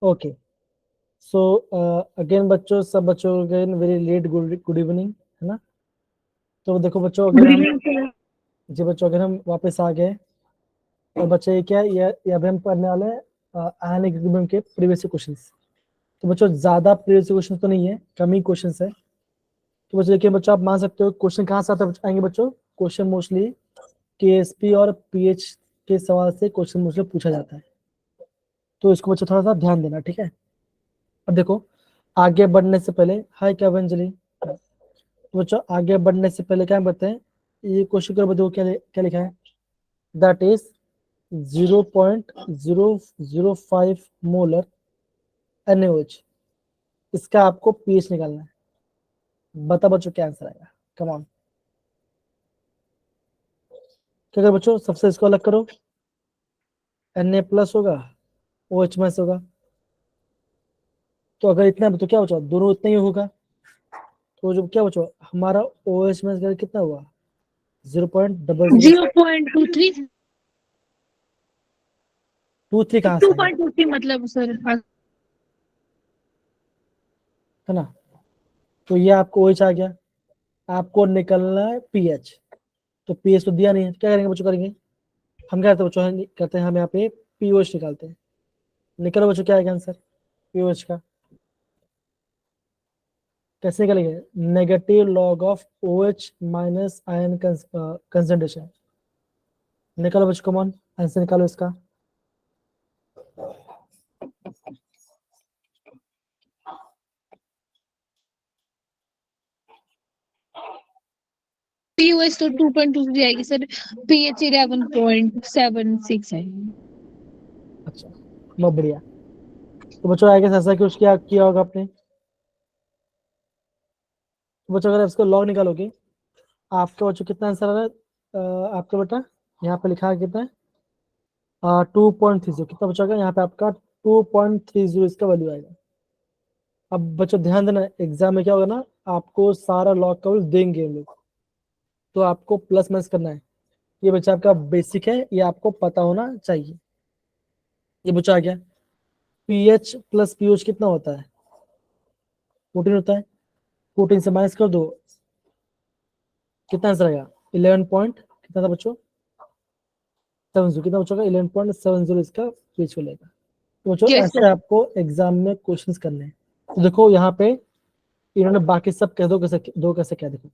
Okay, so again बच्चों, सब बच्चों को again very late good evening, है ना। तो देखो बच्चों, गुड अगर हम इवनिंग सर। जी बच्चों, अगर हम वापस आ गए और बच्चे ये क्या है, ये अभी हम पढ़ने वाले हैं आयन इक्विलिब्रियम के प्रीवियस क्वेश्चंस। तो बच्चों ज्यादा प्रीवियस क्वेश्चन तो नहीं है, कम ही क्वेश्चन है। तो बच्चों देखिए बच्चों, आप मान सकते हो क्वेश्चन कहाँ से आएंगे बच्चों। क्वेश्चन मोस्टली केएसपी और पीएच के सवाल से क्वेश्चन मोस्टली पूछा जाता है। तो इसको बच्चों थोड़ा सा ध्यान देना, ठीक है। अब देखो, आगे बढ़ने से पहले, हाय क्या अंजलि। तो बच्चों आगे बढ़ने से पहले क्या बताते हैं, ये क्वेश्चन कर बताओ क्या लिखा है। दैट इज 0.005 मोलर NaOH, इसका आपको पीएच निकालना है। बता बच्चों क्या आंसर आएगा, कम ऑन। क्या करो बच्चों, सबसे इसको अलग करो। Na+ होगा, OH- होगा। तो अगर इतना है तो क्या बचा, दोनों इतना ही होगा। तो जो क्या बचा हमारा OH- कितना हुआ, 0.00 जीरो पॉइंट टू थ्री। 23 कहाँ टू से आ गया, पॉइंट टू थ्री मतलब सर। है ना। तो ये आपको OH आ गया, आपको निकलना है पीएच। तो पीएच तो दिया नहीं है, क्या करेंगे बच्चों, करेंगे हम क्या करते हैं बच्चों, करते हैं हम यहाँ पे पीओएच निकालते हैं। निकलो बच्चों क्या आएगा आंसर पीओएच का, कैसे निकलेंगे, negative log of OH minus ion concentration. निकालो बच्चों, कम ऑन, आंसर निकालो इसका। पीओएस तो 2.23 आएगी सर। पीएच 11.76 है। अच्छा, बहुत बढ़िया। तो बच्चों आगे ऐसा कुछ क्या किया होगा आपने। तो बच्चों अगर इसको लॉग निकालोगे, आपका बच्चों कितना आंसर आ रहा है, आपका बेटा यहाँ पे लिखा है कितना है, 2.30। कितना बच्चों का यहाँ पे आपका 2.30 इसका वैल्यू आएगा। अब बच्चों ध्यान देना, एग्जाम में क्या होगा ना, आपको सारा लॉग का देंगे हम लोग, तो आपको प्लस माइनस करना है। ये बच्चा आपका बेसिक है, ये आपको पता होना चाहिए। ये बच्चा आ गया, पीएच प्लस पीओच कितना होता है, 14 होता है। 14 से माइनस कर दो, कितना आंसर आएगा, 11 पॉइंट कितना था बच्चों, 70। कितना बच्चों का 11.70 इसका पीएच मिलेगा। तो बच्चों यस ऐसे सर। आपको एग्जाम में क्वेश्चंस करने हैं। तो देखो यहाँ पे इन्होंने बाकी सब कह दो कैसे दो, कैसे क्या, देखो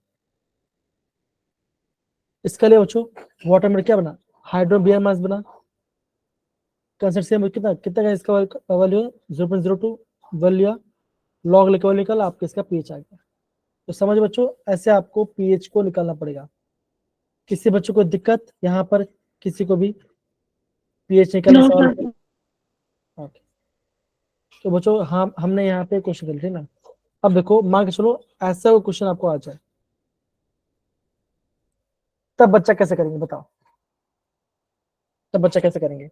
इसके लिए बच्चों वाटर में क्या बना, हाइड्रोबियर मास बना। कंसेंट सेम कितना कितना का इसका वैल्यू है, 0.02 वैल्यू। लॉग लेके वैल्यू निकाल, आपके इसका पीएच आ गया। तो समझ बच्चों, ऐसे आपको पीएच को निकालना पड़ेगा। किसी बच्चों को दिक्कत यहाँ पर, किसी को भी पीएच निकालने नो सवाल। सर। ओके, तो बच्चों हमने यहाँ पे क्वेश्चन कर लिया ना। अब देखो मान के चलो ऐसा कोई क्वेश्चन आपको आ जाए, तब बच्चा कैसे करेंगे बताओ, तब बच्चा कैसे करेंगे।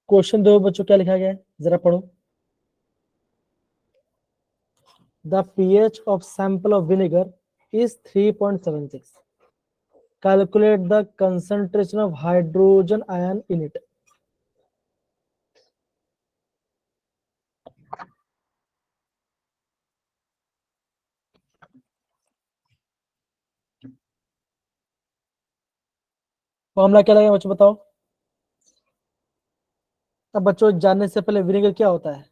क्वेश्चन दो बच्चों, क्या लिखा गया है जरा पढ़ो। The pH of sample of vinegar is 3.76, calculate the concentration of hydrogen ion in it. Formula क्या लगेगा बच्चों बताओ। अब बच्चों जानने से पहले विनेगर क्या होता है,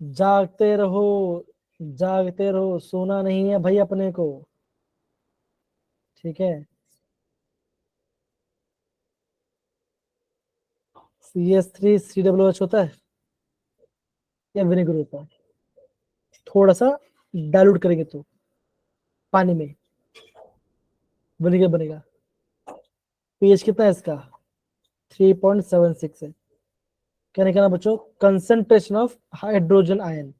जागते रहो, जागते रहो, सोना नहीं है भाई अपने को, ठीक है। CH3COOH होता है या विनेगर होता है, थोड़ा सा डाइल्यूट करेंगे तो पानी में विनेगर बनेगा। पीएच कितना है इसका, 3.76 है। क्या निकालना बच्चों, concentration of hydrogen ion.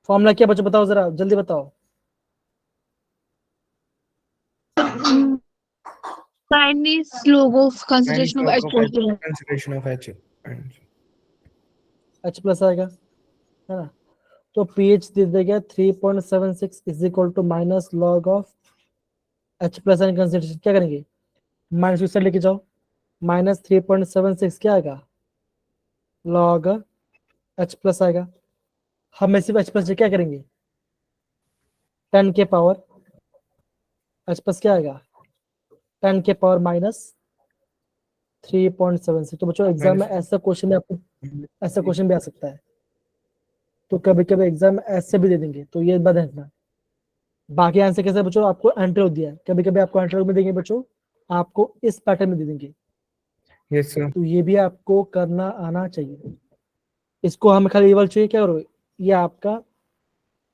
Formula क्या बच्चों बताओ जरा जल्दी बताओ। Chinese logo of Minus concentration of log H of H, positive. concentration of H. And H+ आएगा, है ना। तो pH दे देगा 3.76 is equal to minus log of H plus and consideration. क्या करेंगे, माइनस की साइड लेके जाओ, माइनस 3.76 क्या आएगा, लॉग H प्लस आएगा। हम सिर्फ H प्लस क्या करेंगे, 10 के पावर H प्लस क्या आएगा, 10 के पावर माइनस 3.76। तो बच्चों एग्जाम में ऐसा क्वेश्चन आपको, ऐसा क्वेश्चन भी आ सकता है, तो कभी कभी एग्जाम में ऐसे भी दे देंगे, तो ये बात देखना। बाकी आंसर कैसे बच्चों, आपको एंटर दिया है, कभी कभी आपको एंटर में देंगे बच्चों, आपको इस पैटर्न में दे देंगे। Yes sir. तो ये भी आपको करना आना चाहिए। इसको हमें खाली लेवल चाहिए, क्या करो, ये आपका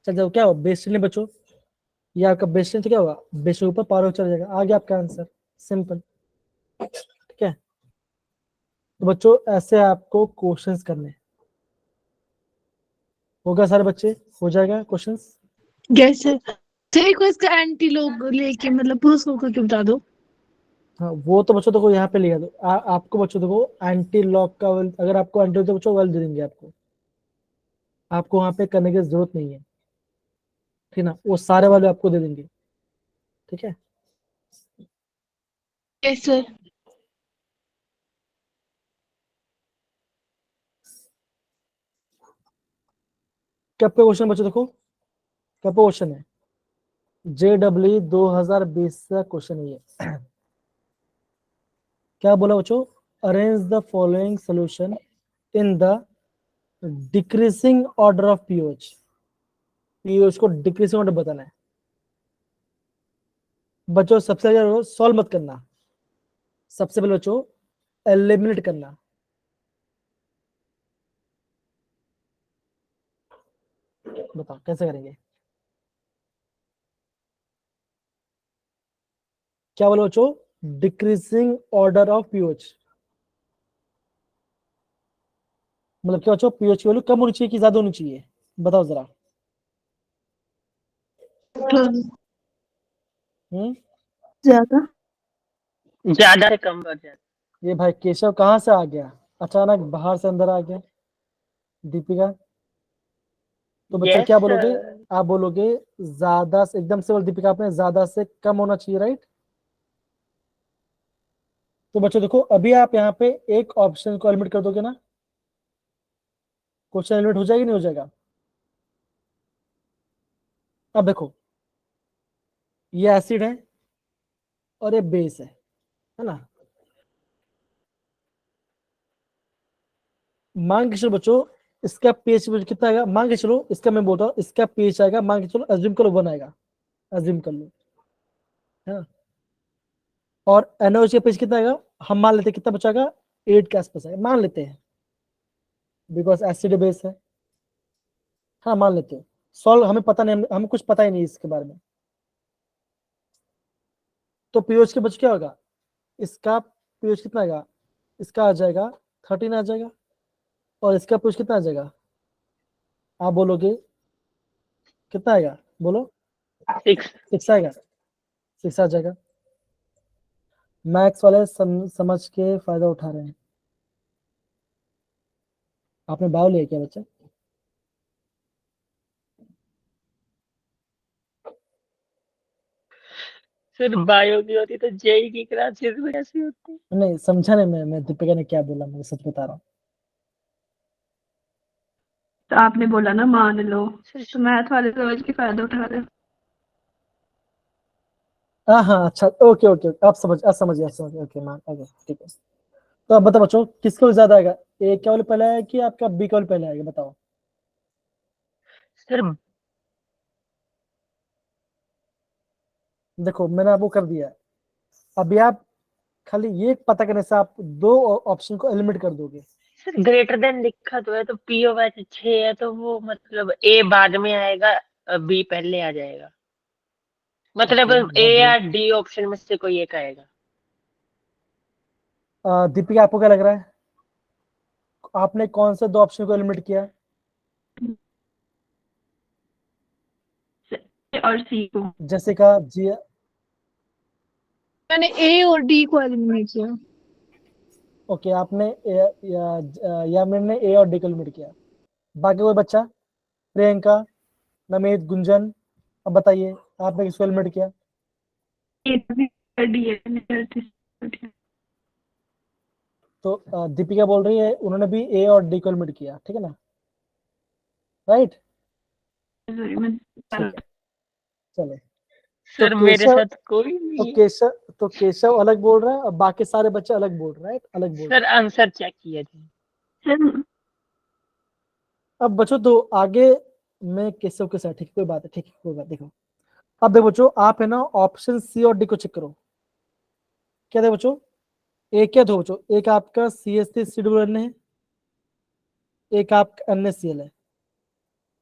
चल जाओ, क्या हो बेस्ट ने बच्चों, ये आपका बेस्ट तो क्या होगा, बेस्ट के ऊपर पावर चला जाएगा, आ गया आपका आंसर, सिंपल। ठीक है, तो बच्चों ऐसे आपको क्वेश्चंस करने हैं। होगा सारे बच्चे, हो जाएगा क्वेश्चंस। Yes sir. सर को इसका एंटी लोग लेके मतलब पुरुष को क्यों बता दो। हाँ वो तो बच्चों देखो यहाँ पे लिखा दो, आपको बच्चों देखो एंटी लॉक का अगर आपको एंटी तो बच्चों वेल दे देंगे आपको, आपको वहां पे करने की जरूरत नहीं है, ठीक ना, वो सारे वाले आपको दे देंगे। ठीक है, यस सर। कब का क्वेश्चन बच्चों देखो, कब का क्वेश्चन है, JEE 2020 का क्वेश्चन है ये। क्या बोला बच्चों, arrange the following solution in the decreasing order of pOH. POH को डिक्रीजिंग ऑर्डर बताना है बच्चों। सबसे पहले सॉल्व मत करना, सबसे पहले बच्चों एलिमिनेट करना। बताओ कैसे करेंगे, क्या बोलो बच्चों, डिक्रीजिंग ऑर्डर ऑफ पीओएच, मतलब क्या बच्चों, पीओएच की वैल्यू कम होनी चाहिए कि ज्यादा होनी चाहिए, बताओ जरा। ज्यादा। ज्यादा से कम बढ़ जाता। ये भाई केशव कहाँ से आ गया, अचानक बाहर से अंदर आ गया। दीपिका, तो बच्चों यस क्या बोलोगे, सर। आप बोलोगे ज्यादा से, एकदम से बोल दीपिका आपने, ज्यादा से कम होना चाहिए, राइट। तो बच्चों देखो अभी आप यहाँ पे एक ऑप्शन को एलिमिनेट कर दोगे ना, क्वेश्चन एलिमिनेट हो जाएगा नहीं हो जाएगा। अब देखो ये एसिड है और ये बेस है ना। मान के चलो बच्चों इसका पीएच कितना आएगा, मान के चलो, इसका मैं बोलता हूँ इसका पीएच आएगा, मान के चलो अज्यूम करो 1 आएगा, अज्यूम कर लो, है ना। और NaOH का पीएच कितना आएगा, हम मान लेते हैं कितना बचाएगा, 8 के आसपास आएगा, मान लेते हैं, बिकॉज एसिड बेस है। हाँ मान लेते हैं, सॉल्व हमें पता नहीं, हमें कुछ पता ही नहीं इसके बारे में। तो पीओएच के बच क्या होगा, इसका पीओएच कितना आएगा, इसका आ जाएगा 13 आ जाएगा, और इसका पीओएच कितना आ जाएगा, आप बोलोगे कितना आएगा, बोलो 6 आएगा, 6 आ जाएगा। मैथ्स वाले समझ के फायदा उठा रहे हैं। आपने बायो लिया क्या बच्चा, सर बायो की होती तो जेई की क्लासेस में ऐसी होती। नहीं समझा नहीं, मैं दीपिका ने क्या बोला, मैं सच बता रहा हूँ। तो आपने बोला ना मान लो, तो मैथ वाले समझ के फायदा उठा रहे हो। हाँ हाँ अच्छा, ओके ओके, आप समझिए, ओके मान ओके ठीक है। तो अब बताओ बच्चों किसका ज्यादा आएगा, ए क्या वाले पहले आएगा कि आपका बी का वाले पहले आएगा, बताओ। सर देखो मैंने आपको कर दिया है, अभी आप खाली ये पता करने से आप 2 ऑप्शन को एलिमिनेट कर दोगे। सर ग्रेटर देन लिखा तो है, तो पीओ बैच 6 है, तो वो मतलब ए बाद में आएगा, बी पहले आ जाएगा, मतलब ओके, ए बहुत या बढ़िया। डी ऑप्शन में से कोई एक आएगा। दीपिका आपको क्या लग रहा है, आपने कौन से 2 ऑप्शन को एलिमिनेट किया है। और सी को। जैसिका जी, मैंने ए और डी को एलिमिनेट किया। ओके आपने या मैंने ए और डी को एलिमिनेट किया, बाकी कोई बच्चा, प्रियंका, नमित, गुंजन, अब बताइए आपने किसको एलिमिनेट किया? ये भी डी है, निकलती तो दीपिका बोल रही है उन्होंने भी ए और डी को एलिमिनेट किया, ठीक है ना? राइट, सॉरी मैं ठीक है, चले। सर मेरे केशव साथ कोई तो नहीं है। केशव तो केशव अलग बोल रहा है और बाकी सारे बच्चे अलग बोल रहे हैं, राइट, अलग बोल रहे सर आंसर चेक किया जाए। सर। हैं। अब बच्चों तो आगे मैं केशव के साथ, ठीक है, कोई बात है, ठीक है, कोई बात। देखो अब देखो बच्चों, आप है ना ऑप्शन सी और डी को चेक करो। क्या देखो बच्चों, एक क्या दो बच्चों, एक आपका CH3 COON है, एक आपका NaCl है।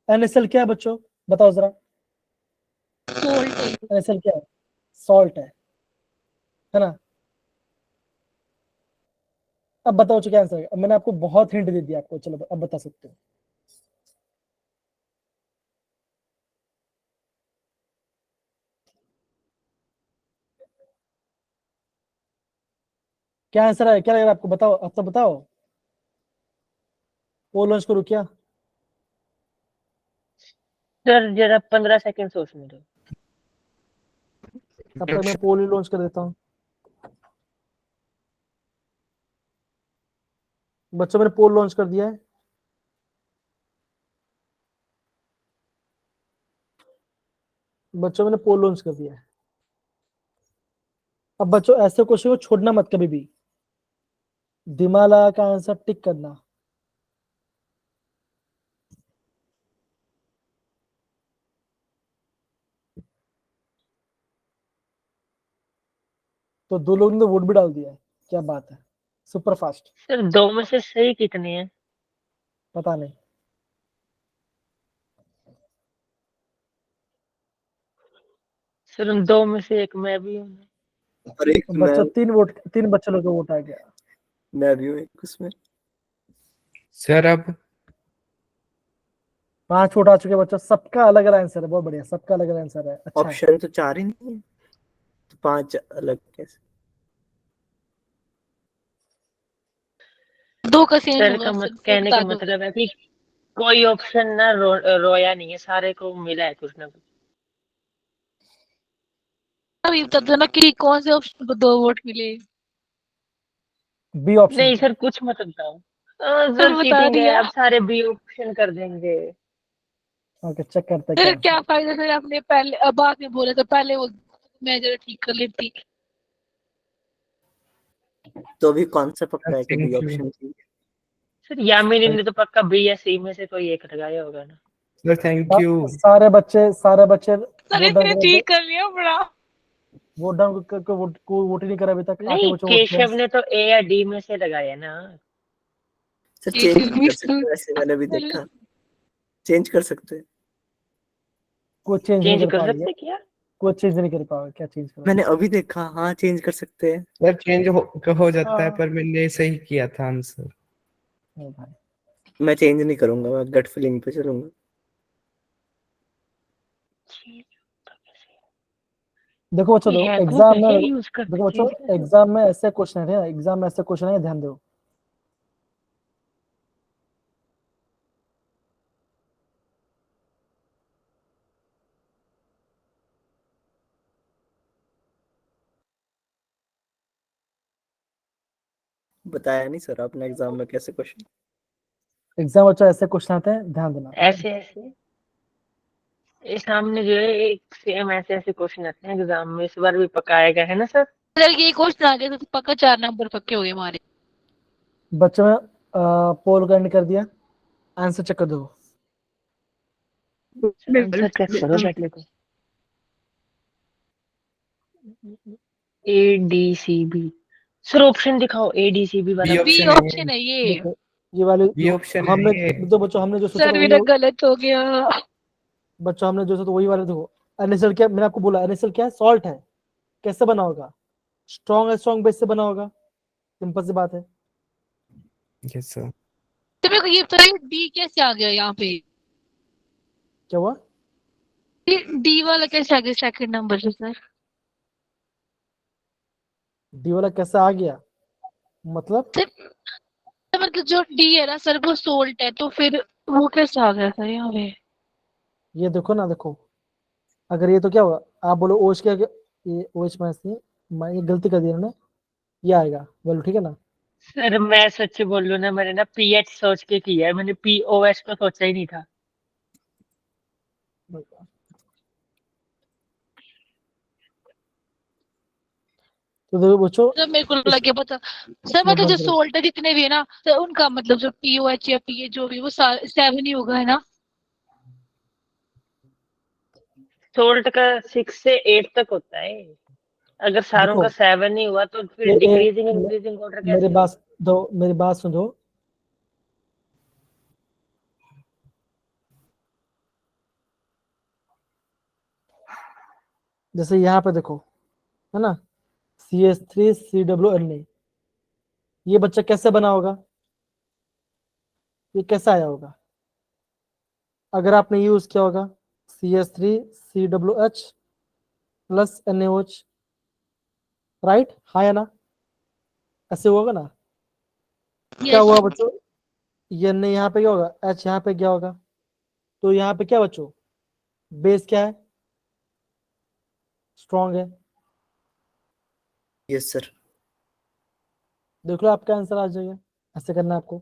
NaCl क्या है बच्चों, बताओ जरा। Salt. NaCl क्या है? सॉल्ट है ना? अब बताओ बच्चों क्या आंसर है। अब मैंने आपको बहुत हिंट दे दिया आपको, चलो अब बता सकते हो। क्या आंसर है, क्या लग रहा है आपको, बताओ, अब तो बताओ। वो लॉन्च करूँ क्या? सर जरा 15 सेकंड सोचने दो। तब तक मैं पोल ही लॉन्च कर देता हूँ। बच्चों मैंने पोल लॉन्च कर दिया है। बच्चों मैंने पोल लॉन्च कर दिया है। अब बच्चों ऐसे क्वेश्चन को छोड़ना मत कभी भी, दिमाग लगा का आंसर टिक करना। तो दो लोगों ने तो वोट भी डाल दिया है, क्या बात है, सुपर फास्ट। सर दो में से सही कितने हैं? पता नहीं। सर उन दो में से एक मैं भी हूँ। और एक तो मैं बच्चों तीन बच्चों लोगों का वोट आ गया। मैं भी हूँ एक उसमें। सर अब 5 वोट आ चुके हैं बच्चों, सबका अलग अलग आंसर है, बहुत बढ़िया, सबका अलग अलग आंसर है, अच्छा है। ऑप्शन तो 4 ही नहीं है, तो 5 अलग कैसे? दो का चेंज सर होगा का सर, मत सर कहने बता का दो। मतलब है कि कोई ऑप्शन ना रोया नहीं है, सारे को मिला है कुछ ना कुछ। अभी बता दो ना कि कौन से ऑप्शन को 2 वोट मिले। बी ऑप्शन नहीं को। सर कुछ मत बताओ। सर सर बता चीटिंग है, दिया। अब सारे बी ऑप्शन कर देंगे। ओके, चेक करते हैं क्या सर क्या आंसर। फायदा सर, आपने पहले बाद में बोला तो पहले वो मैं जरा ठीक कर लेती। तो अभी कौन सा पक्का है कि बी थैंक यू ऑप्शन थी? सर यामिनी ने तो पक्का बी या सी में से कोई एक लगाया होगा ना। Sir, thank you. सारे बच्चे सर वोट डाउन इसने कर, ठीक कर लिया बड़ा। वोट डाउन करके वोट को वोट ही नहीं करा अभी तक, आके नहीं बच्चों वोट किया। केशव ने तो ए या डी में से लगाया ना। सर ये चेंज चीज कर भी सकते हैं, वैसे मैंने भी देखा, चेंज कर सकते हैं। कोई चेंज नहीं चेंज कर कर पाएंगे, सकते क्या? कोई चेंज नहीं कर पाओगे, क्या चेंज करोगे? मैंने अभी देखा, हाँ चेंज कर सकते हैं। सर चेंज हो जाता है, हाँ। पर मैंने सही किया था आंसर। नहीं भाई, मैं चेंज नहीं करूंगा, मैं गट फीलिंग पे चलूंगा। देखो बच्चों, कोई देखो हैक वूक एग्जाम है क्या में, यूज करके देखो बच्चों चेंज कर सकते? एग्जाम में ऐसे क्वेश्चन है, एग्जाम में ऐसे क्वेश्चन है, ध्यान दो। बताया नहीं सर आपने एग्जाम में कैसे क्वेश्चन। एग्जाम बच्चों ऐसे क्वेश्चन आते हैं, ध्यान देना। ऐसे ऐसे ये सामने जो है एक सेम ऐसे ऐसे क्वेश्चन आते हैं एग्जाम में, इस बार भी पकाएगा है ना सर? सर ये क्वेश्चन आ गया तो पक्का 4 नंबर पक्के हो गए हमारे। बच्चों में पोल का एंड कर दिया, आंसर चेक कर दो। आंसर चेक करो बैठने को। A D C B. Sir option दिखाओ ए डी सी बी वाला बी बी ऑप्शन ऑप्शन। है, ऑप्शन है ये। देखो ये वाले बी ऑप्शन है हमने, ये। तो बच्चों हमने जो सोचा था सर वही, मेरा गलत हो गया। बच्चों हमने जो सोचा तो वही वाले। देखो NaCl क्या, मैंने आपको बोला NaCl क्या है, सॉल्ट है। कैसे बना होगा, स्ट्रॉन्ग बेस से बना होगा, सिंपल सी बात है। Yes sir. तो मेरे को ये बताइए डी कैसे आ गया यहाँ पे। क्या हुआ? डी वाला कैसे आ गया सेकंड नंबर से सर? डी वाला कैसे आ गया, मतलब? सर मतलब जो डी है ना सर वो सोल्ट है, तो फिर वो कैसे आ गया सर यहाँ पे? ये देखो ना, देखो अगर ये तो क्या होगा, आप बोलो OH क्या, ये OH माइनस नहीं, मैं ये गलती कर दी मैंने, ये आएगा वैल्यू, ठीक है ना। सर मैं सच बोलूं ना, मैंने ना पीएच सोच के किया है, मैंने पीओएच तो सोचा ही नहीं था। तो देखो बच्चों, सर मेरे को इस लगे पता सर, ये मतलब जो बंद करो। सोल्ट जितने भी है ना सर, उनका मतलब जो पीओएच या पीए जो भी वो 7 ही होगा, है ना। सोल्ट का 6 से 8 तक होता है, अगर सारों देखो का 7 ही हुआ तो फिर ये डिक्रीजिंग इंक्रीजिंग ऑर्डर मेरे कैसे बात होगा? दो, मेरी बात सुनो। जैसे यहाँ पे देखो, है ना, CH3COO, ये बच्चा कैसे बना होगा, ये कैसे आया होगा, अगर आपने यूज किया होगा CH3COOH प्लस NaOH, राइट, हाँ या ना, ऐसे होगा ना। क्या यस हुआ सर। बच्चों, ये नहीं, यहाँ पे क्या होगा, H यहाँ पे क्या होगा, तो यहाँ पे क्या बच्चों, बेस क्या है, स्ट्रॉन्ग है। Yes sir. देख लो आपका आंसर आ जाएगा, ऐसे करना है आपको,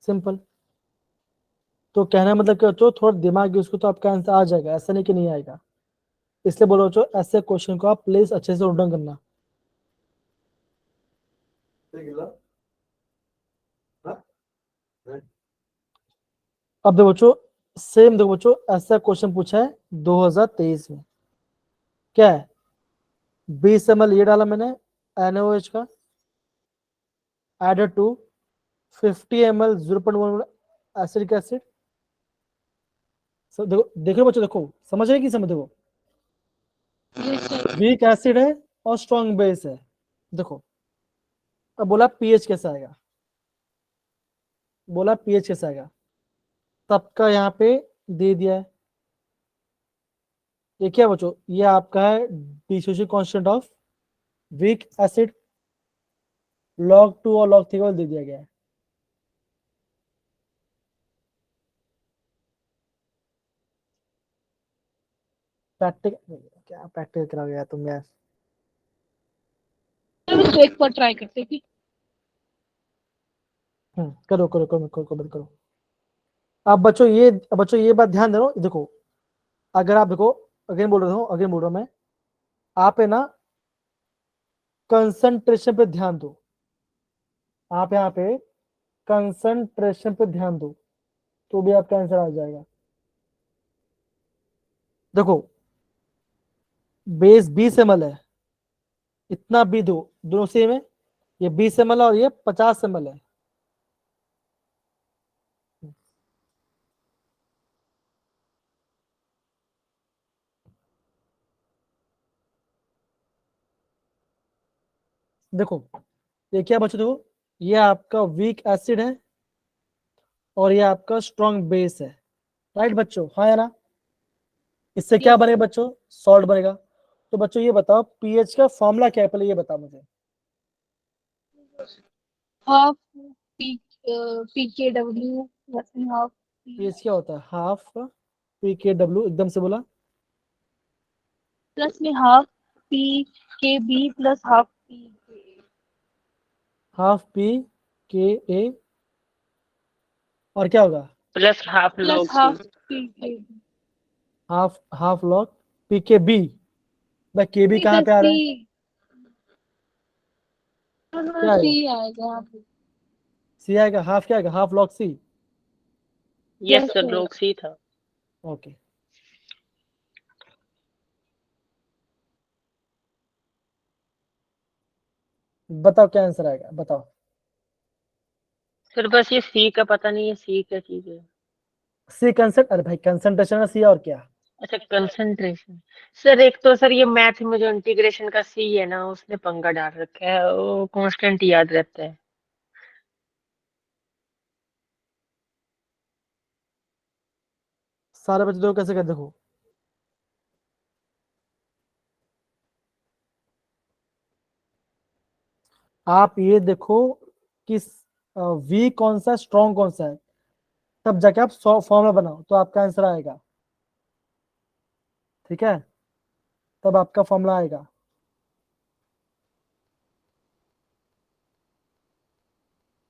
सिंपल। तो कहना मतलब क्या बच्चों, थोड़ा दिमाग यूज करो तो आपका आंसर आ जाएगा, ऐसा नहीं कि नहीं आएगा। इसलिए बोलो बच्चों, ऐसे क्वेश्चन को आप प्लीज अच्छे से नोट डाउन करना। अब देखो बच्चों, सेम देखो बच्चों, ऐसा क्वेश्चन पूछा है 2023 में, क्या है, 20 ml ये डाला मैंने NaOH का, added to 50 ml 0.1 acidic acid. देखो देखो बच्चों, देखो समझ रहे कि समझ, देखो यस सर। वीक एसिड है और स्ट्रॉन्ग बेस है। देखो अब बोला पीएच कैसा आएगा, बोला पीएच कैसा आएगा, सबका यहाँ पे दे दिया है। ये क्या बच्चों, ये आपका है dissociation constant of weak acid, log 2 और log 3 का दे दिया गया है। प्रैक्टिक क्या प्रैक्टिस करा गया तुम यार। सर इसको एक बार ट्राई करते हैं कि करो करो करो करो करो करो। अब बच्चों ये बात ध्यान दे, देखो अगर आप देखो, अगेन बोल रहा हूँ, अगेन बोल रहा हूँ मैं, आप है ना कंसंट्रेशन पे ध्यान दो, आप यहाँ पे कंसंट्रेशन पे ध्यान दो, तो भी आपका आंसर आ जाएगा। देखो बेस 20 ml है, इतना भी दो, दोनों सेम है, ये 20 ml और ये 50 ml है। देखो ये क्या बच्चों, देखो ये आपका वीक एसिड है और ये आपका स्ट्रॉन्ग बेस है, राइट बच्चों, हाँ या ना। इससे क्या यस बनेगा बच्चों, सॉल्ट बनेगा। तो बच्चों ये बताओ पीएच का फॉर्मूला क्या है, पहले ये बताओ मुझे। हाफ पी PKW प्लस में हाफ पीएच क्या होता है, हाफ PKW, एकदम से बोला, प्लस में half PKB plus half PK half PKA, और क्या होगा, plus half plus log half C. PK। Half half log PKB। भाई केबी नहीं कहाँ सर पे आ रहा है, सी, क्या सी आएगा, आएगा यहाँ पे। सी आएगा, हाफ क्या आएगा, half log C. Yes yes sir, sir. Log C था। ओके, बताओ क्या आंसर आएगा, बताओ। सर बस ये सी का पता नहीं है, सी क्या चीज है। सी कंसेंट, अरे भाई कंसंट्रेशन है सी, और क्या। अच्छा कंसंट्रेशन। सर एक तो सर ये मैथ में जो इंटीग्रेशन का सी है ना, उसने पंगा डाल रखा है, वो कांस्टेंट याद रहता है। सारे बच्चे देखो कैसे कर, देखो आप ये देखो कि वीक कौन सा है, स्ट्रॉन्ग कौन सा है। तब जाके आप फॉर्मूला बनाओ तो आपका आंसर आएगा, ठीक है, तब आपका फॉर्मूला आएगा।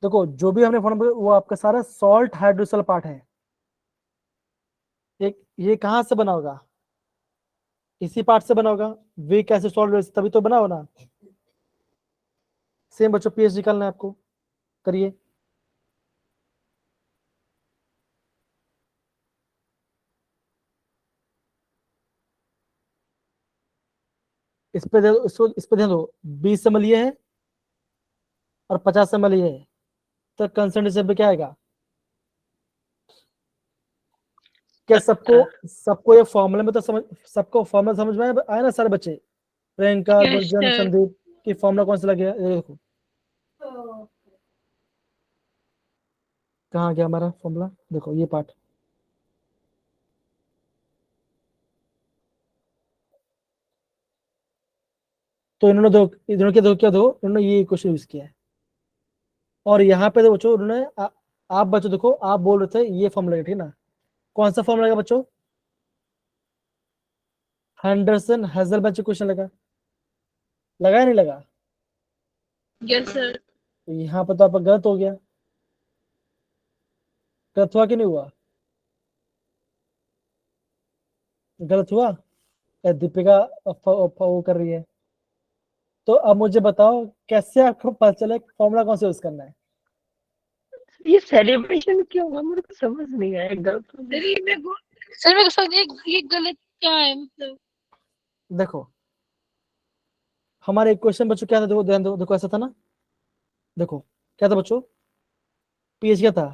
देखो जो भी हमने फॉर्मूला वो आपका सारा सॉल्ट हाइड्रोसल पार्ट है। एक ये कहाँ से बना होगा, इसी पार्ट से बना होगा, वीक एसिड सॉल्ट तभी तो बना हो ना। सेम बच्चों पीएच निकालना है आपको, करिए। इस पे दे दो, इस पे ध्यान दो, 20 ml ये है और 50 ml ये है, तो कंसंट्रेशन पे क्या आएगा? क्या सबको ये फॉर्मूले में तो समझ, सबको फॉर्मूला समझ में आया ना सारे बच्चे? Priyanka, Yes, Gunjan, sir. संदीप की फॉर्मूला कौन सा लगे? ये देखो कहाँ गया हमारा फॉर्मूला, देखो ये पार्ट। तो इन्होंने क्या दो इन्होंने ये क्वेश्चन यूज किया है। और यहाँ पे तो बच्चों उन्होंने आप बच्चों देखो, आप बोल रहे थे ये फॉर्मूला, ठीक ना? कौन सा फॉर्मूला लगा बच्चों? हेंडरसन हेजलबर्ग क्वेश्चन लगा या नहीं लगा? Yes, sir. तो यहाँ पर तो आपका गलत हो गया, गलत हुआ कि नहीं हुआ? गलत हुआ या दीपिका वो कर रही है? तो अब मुझे बताओ कैसे आपको पता चला फॉर्मूला कौन सा यूज करना है? ये सेलिब्रेशन क्यों हुआ, मेरे को समझ नहीं आया। गलत सर मेरे को समझ ये गलत क्या है मतलब? देखो हमारे एक क्वेश्चन बच्चों क्या था, देखो ध्यान दो, देखो ऐसा था ना, देखो क्या था बच्चों, पीएच क्या था?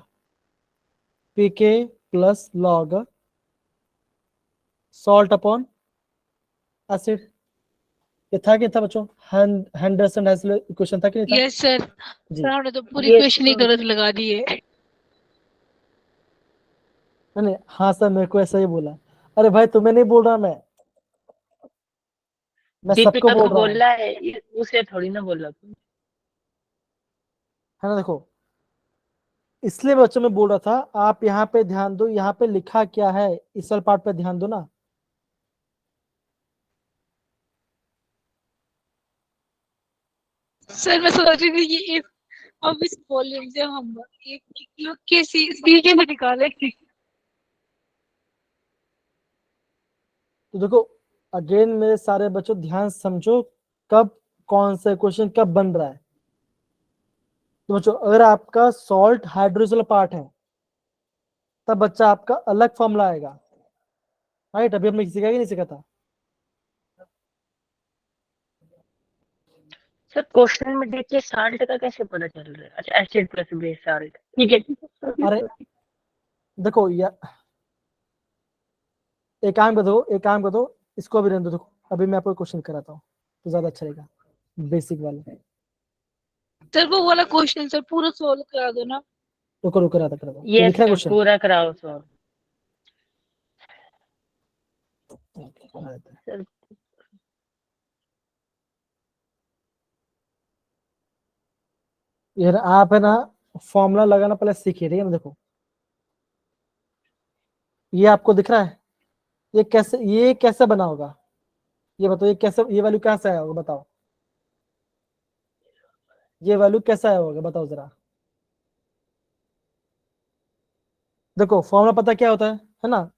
PK plus log salt upon acid. ये था कि था बच्चों? हेंडरसन हेजल इक्वेशन था कि नहीं था? Yes sir. जी। सर हमने तो पूरी ये क्वेश्चन ही गलत लगा दी है। नहीं हाँ सर मेरे को ऐसा ही बोला। अरे भाई तुम्हें नहीं बोल रहा मैं सबको दीपिका बोल को रहा हूँ, बोल रहा है, उसे थोड़ी ना बोल रहा तुम। है ना? देखो इसलिए बच्चों में बोल रहा था आप यहाँ पे ध्यान दो, यहाँ पे लिखा क्या है इस वाले पार्ट पे ध्यान दो ना। सर मैं सोच रही थी कि अब इस वॉल्यूम से हम एक लोग के सीखे में निकाले। तो देखो अगेन मेरे सारे बच्चों ध्यान समझो, कब कौन सा क्वेश्चन कब बन रहा है। तो बच्चों अगर आपका सॉल्ट हाइड्रोजल पार्ट है तब बच्चा आपका अलग फॉर्मूला आएगा, राइट? अभी हमने सीखा कि नहीं सीखा था? सर क्वेश्चन में देख के साल्ट का कैसे पता चल रहा है? अच्छा, एसिड प्लस बेस साल्ट, ठीक है ठीक है। अरे देखो एक काम कर दो, इसको अभी रहने दो। देखो अभी मैं आपको क्वेश्चन कराता हूँ तो ज्यादा अच्छा रहेगा, बेसिक वाला। सर वो वाला क्वेश्चन सर पूरा सॉल्व करा दो ना। रुको रुको करा दो, ये यस दिख रहा है सर, क्वेश्चन? पूरा कराओ सर। सर यार आप है ना फॉर्मूला लगाना पहले सीखिए, ठीक है ना? देखो ये आपको दिख रहा है, ये कैसे बना होगा? ये बताओ, ये कैसे, ये वैल्यू कहाँ से आया होगा बताओ? ये वैल्यू कैसे आया होगा बताओ जरा? देखो फॉर्मूला पता क्या होता है ना?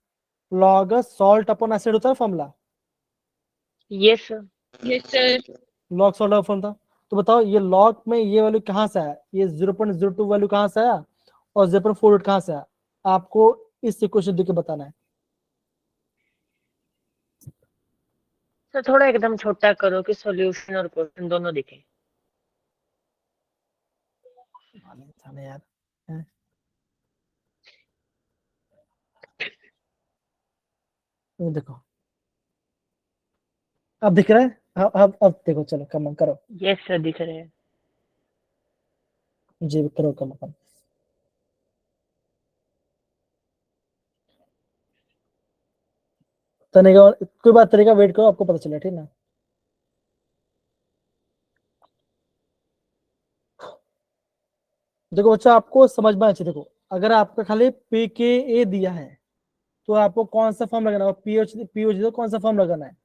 लॉग सॉल्ट अपॉन एसिड होता है formula. Yes sir. Yes sir. Log salt upon था, तो बताओ ये लॉग में ये वैल्यू कहाँ से आया? ये 0.02 वैल्यू कहाँ से आया और 0.48 कहाँ से आया? आपको इस इक्वेशन देख के बताना है। सर थोड़ा एकदम छोटा करो कि सॉल्यूशन और क्वेश्चन दोनों दिखे। यार हैं? ये देखो अब दिख रहा है, अब देखो, चलो कम करो, यस सर, दिख रहे हैं। जी करो कम। तनेगा कोई बात, तरीका वेट करो आपको पता चले, ठीक ना? देखो बच्चा आपको समझ में आना चाहिए। देखो अगर आपका खाली pKa दिया है तो आपको कौन सा फॉर्म लगाना है, पीओच तो कौन सा फॉर्म लगाना है,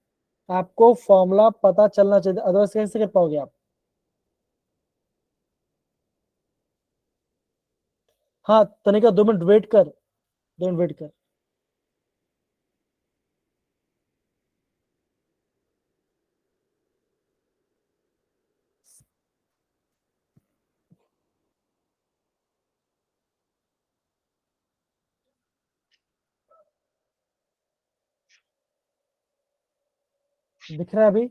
आपको फॉर्मूला पता चलना चाहिए, अदरवाइज कैसे कर पाओगे आप। हाँ तनिका 2 मिनट वेट कर, 2 मिनट वेट कर। दिख रहा है अभी?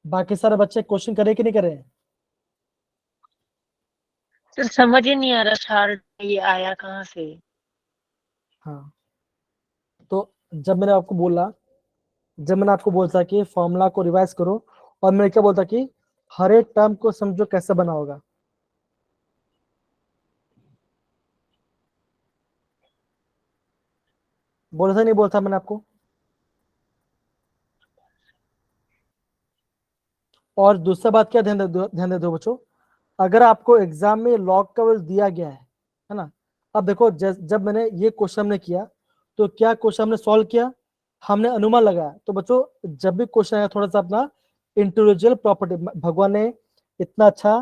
बाकी सारे बच्चे क्वेश्चन करे कि नहीं करे? सर समझ ही नहीं आ रहा चार्ट ये आया कहाँ से। हाँ तो जब मैंने आपको बोलता कि फॉर्मूला को रिवाइज करो, और मैंने क्या बोलता कि हर एक टर्म को समझो कैसे बना होगा। बोला था नहीं बोलता मैंने आपको? और दूसरा बात क्या ध्यान दे दो बच्चों, अगर आपको एग्जाम में लॉग का वैल्यू दिया गया है ना, अब देखो जब मैंने ये क्वेश्चन हमने किया तो क्या क्वेश्चन हमने सॉल्व किया, हमने अनुमान लगाया। तो बच्चों जब भी क्वेश्चन आया थोड़ा सा अपना इंडिविजुअल प्रॉपर्टी, भगवान ने इतना अच्छा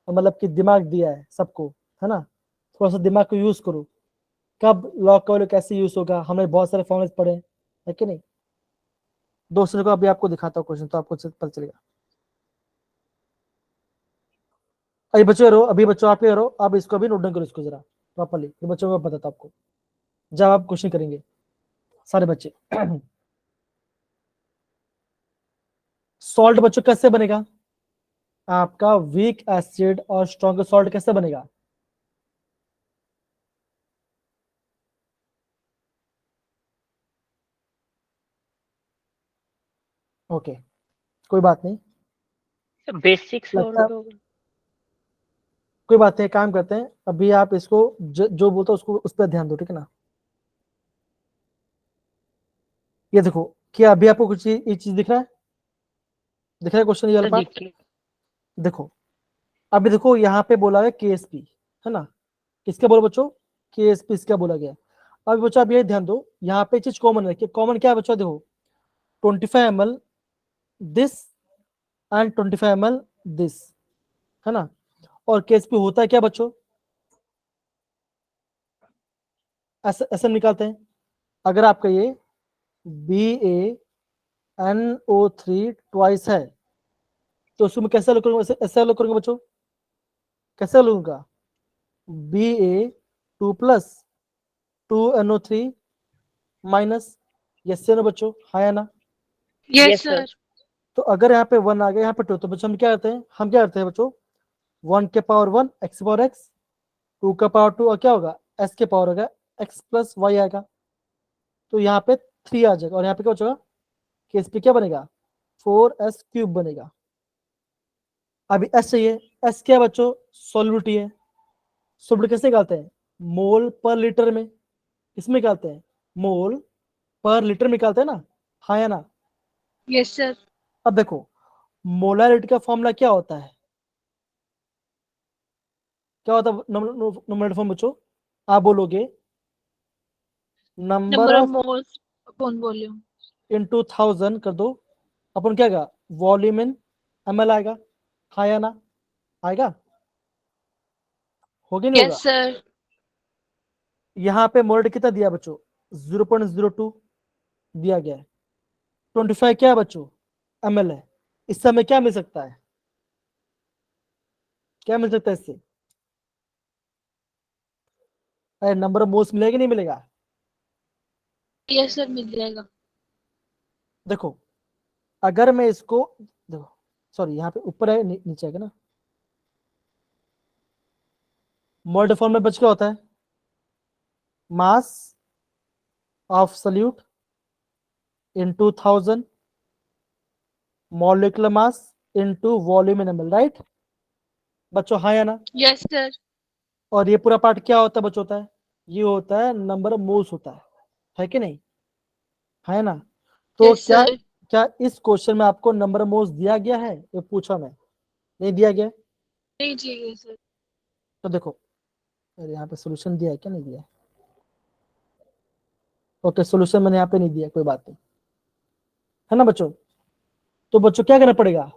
मतलब कि दिमाग दिया है सबको, है ना, थोड़ा सा दिमाग को यूज करो, कब लॉग का वैल्यू कैसे यूज होगा, हमने बहुत सारे फॉर्मुले पढ़े है कि नहीं। दोस्तों को अभी आपको दिखाता हूँ क्वेश्चन तो आपको पता चलेगा। अभी बच्चों आप करो, आप इसको अभी नोट डाउन करो इसको जरा प्रॉपर्ली, तो बच्चों को बताता आपको जब आप क्वेश्चन करेंगे सारे बच्चे। सॉल्ट बच्चों कैसे बनेगा, आपका वीक एसिड और स्ट्रॉन्ग सॉल्ट कैसे बनेगा? ओके कोई बात नहीं, बेसिक लगता है सॉल्ट होगा। कोई बात नहीं, काम करते हैं अभी आप इसको जो बोलता है उसको उस पर ध्यान दो, ठीक है ना। ये देखो, क्या अभी आपको कुछ ये चीज दिख रहा है, दिख रहा है क्वेश्चन ये वाला तो पार्ट? देखिए देखो अभी देखो यहाँ पे बोला है केएसपी, है ना, किसका बोला बच्चों, केएसपी इसका बोला गया। अब बच्चों आप ये ध्यान दो, यहाँ पे चीज कॉमन है, कॉमन क्या है बच्चों, देखो 25 ml this and 25 ml this, है ना, और केएसपी होता है क्या बच्चों, ऐसे ऐसे निकालते हैं। अगर आपका ये BaNO3 ट्वाइस है तो उसको मैं कैसे करूंगा, ऐसे अलग करूंगा बच्चों, कैसे लूंगा, Ba2+2NO3 माइनस, यस से ना बच्चों, हाँ या ना। Yes yes sir. सर। तो अगर यहाँ पे 1 आ गया, यहाँ पे 2, तो बच्चों हम क्या करते हैं बच्चों, 1 के पावर 1 x/x, 2 के पावर 2 और क्या होगा, s के पावर होगा x+y आएगा, तो यहाँ पे 3 आ जाएगा, और यहाँ पे क्या बचेगा, केस पे क्या बनेगा, 4s³ बनेगा। अभी s चाहिए, s क्या है बच्चों, सॉल्युबिलिटी है, सॉल्युबिलिटी कैसे निकालते हैं, मोल पर लीटर में, किसमें निकालते हैं, मोल पर लीटर में निकालते हैं ना, हाँ या ना। Yes sir. अब देखो मोलारिटी का फॉर्मूला क्या होता है, क्या होता है नंबर फॉर्म बच्चों, आप बोलोगे number number of of moles upon volume. Into 1000 कर दो, अपन क्या आएगा, वॉल्यूम इन ml आएगा, हाँ या ना, आएगा, होगा नहीं होगा। Yes sir. यहाँ पे मोलरेट कितना दिया बच्चों, 0.02 दिया गया है, 25 क्या है बच्चों, ml है, इस समय क्या मिल सकता है, क्या मिल सकता है इससे, अरे नंबर ऑफ मोल्स मिलेगा कि नहीं मिलेगा। यस सर मिल जाएगा। देखो अगर मैं इसको देखो, सॉरी यहाँ पे ऊपर है नीचे आएगा ना, मोलरेट फॉर्म में बच क्या होता है, mass of solute into 1000 molecular mass into volume in ml, right बच्चों, हाँ या ना। Yes sir. और ये पूरा पार्ट क्या होता है बच्चों, होता है, ये होता है नंबर ऑफ मोल्स होता है कि नहीं, है ना। तो यस क्या सर। क्या इस क्वेश्चन में आपको नंबर मोस्ट दिया गया है? ये पूछा मैं, नहीं दिया गया? नहीं चाहिए सर। तो देखो, अरे यहाँ पे सोल्यूशन दिया है क्या? नहीं दिया है। ओके, सोल्यूशन मैंने यहाँ पे नहीं दिया, कोई बात नहीं, है ना बच्चों? तो बच्चों क्या करना पड़ेगा?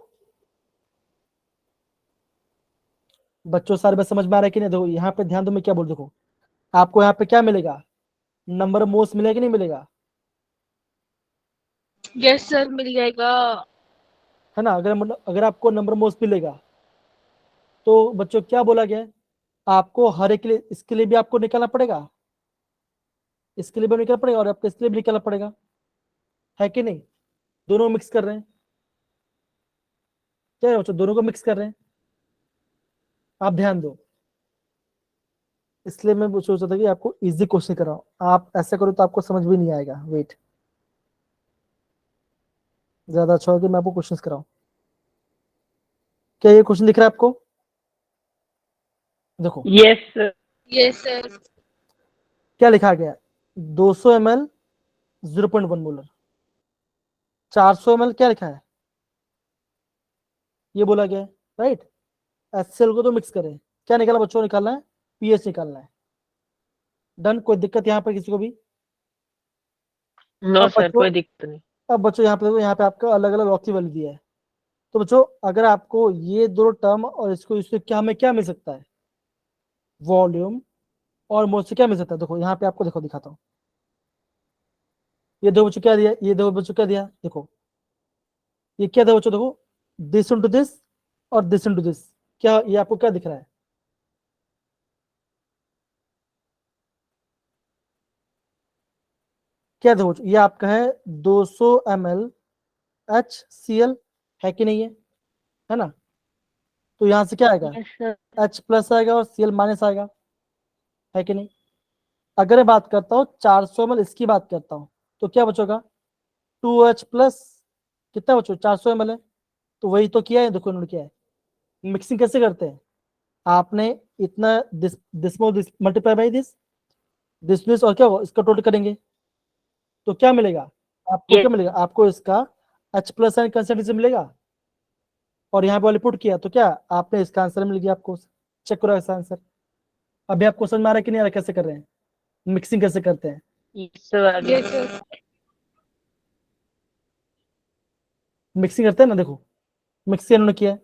बच्चों सारे बात समझ में आ रहा है कि नहीं? देखो यहाँ पे ध्यान दो, मैं क्या बोल, देखो आपको यहाँ पे क्या मिलेगा? नंबर मोस्ट मिलेगा कि नहीं मिलेगा? यस सर, मिल जाएगा। है ना? अगर आपको नंबर मोस्ट मिलेगा तो बच्चों क्या बोला गया है? आपको हर एक के लिए, इसके लिए भी आपको निकालना पड़ेगा, इसके लिए भी निकालना पड़ेगा, और आपको इसके लिए भी निकालना पड़ेगा, है कि नहीं? दोनों मिक्स कर रहे हैं, क्या है बच्चों? दोनों को मिक्स कर रहे हैं। आप ध्यान दो, इसलिए मैं सोच रहा था कि आपको इजी क्वेश्चन कराओ। आप ऐसा करो तो आपको समझ भी नहीं आएगा। वेट, ज्यादा अच्छा होगा कि मैं आपको क्वेश्चन कराऊं। क्या ये क्वेश्चन दिख रहा है आपको? देखो यस सर। Yes sir. क्या लिखा गया है? 200 ml 0.1 मोलर, 400 ml क्या लिखा है? ये बोला गया है, राइट? HCl को तो मिक्स करें, क्या निकाला बच्चों? निकालना है पीएच, निकालना है। डन? कोई दिक्कत यहाँ पे किसी को भी? नो अब सर, बच्चों, कोई दिक्कत नहीं। अब बच्चों यहाँ पे देखो, यहाँ पे आपका अलग अलग लॉ की वैल्यू दिया है। तो बच्चों अगर आपको ये दो टर्म और इसको इससे क्या हमें क्या मिल सकता है? वॉल्यूम और मोल से क्या मिल सकता है? देखो यहाँ पे आपको, देखो दिखाता हूँ। ये दो बच्चों क्या दिया? ये दो बच्चों क्या दिया? देखो ये क्या था बच्चों? देखो दिस इनटू दिस और दिस इनटू दिस, क्या ये आपको क्या दिख रहा है? क्या देखो ये आपका है 200 ml HCl, है कि नहीं है ना? तो यहाँ से क्या आएगा? Yes sir. H प्लस आएगा और Cl माइनस आएगा, है कि नहीं? अगर मैं बात करता हूँ 400 ml, इसकी बात करता हूँ, तो क्या बचोगा? 2H प्लस, कितना बचो? 400 ml है, तो वही तो किया है। देखो इन्होंने क्या है, मिक्सिंग कैसे करते हैं? आपने इतना दिस मल्टीप्लाई बाई दिस और क्या होगा? इसका टोटल करेंगे तो क्या मिलेगा आपको? क्या यस मिलेगा आपको? इसका H प्लस एन कंसेंट्रेशन मिलेगा, और यहाँ पे वाले पुट किया तो क्या आपने इसका आंसर मिल गया आपको। चेक करो इसका आंसर। अभी आपको समझ में आ रहा है कि नहीं आ रहा? कैसे कर रहे हैं, मिक्सिंग कैसे करते हैं? यस सर, आ गया। Yes sir. मिक्सिंग करते हैं ना, देखो मिक्सिंग इन्होंने किया है।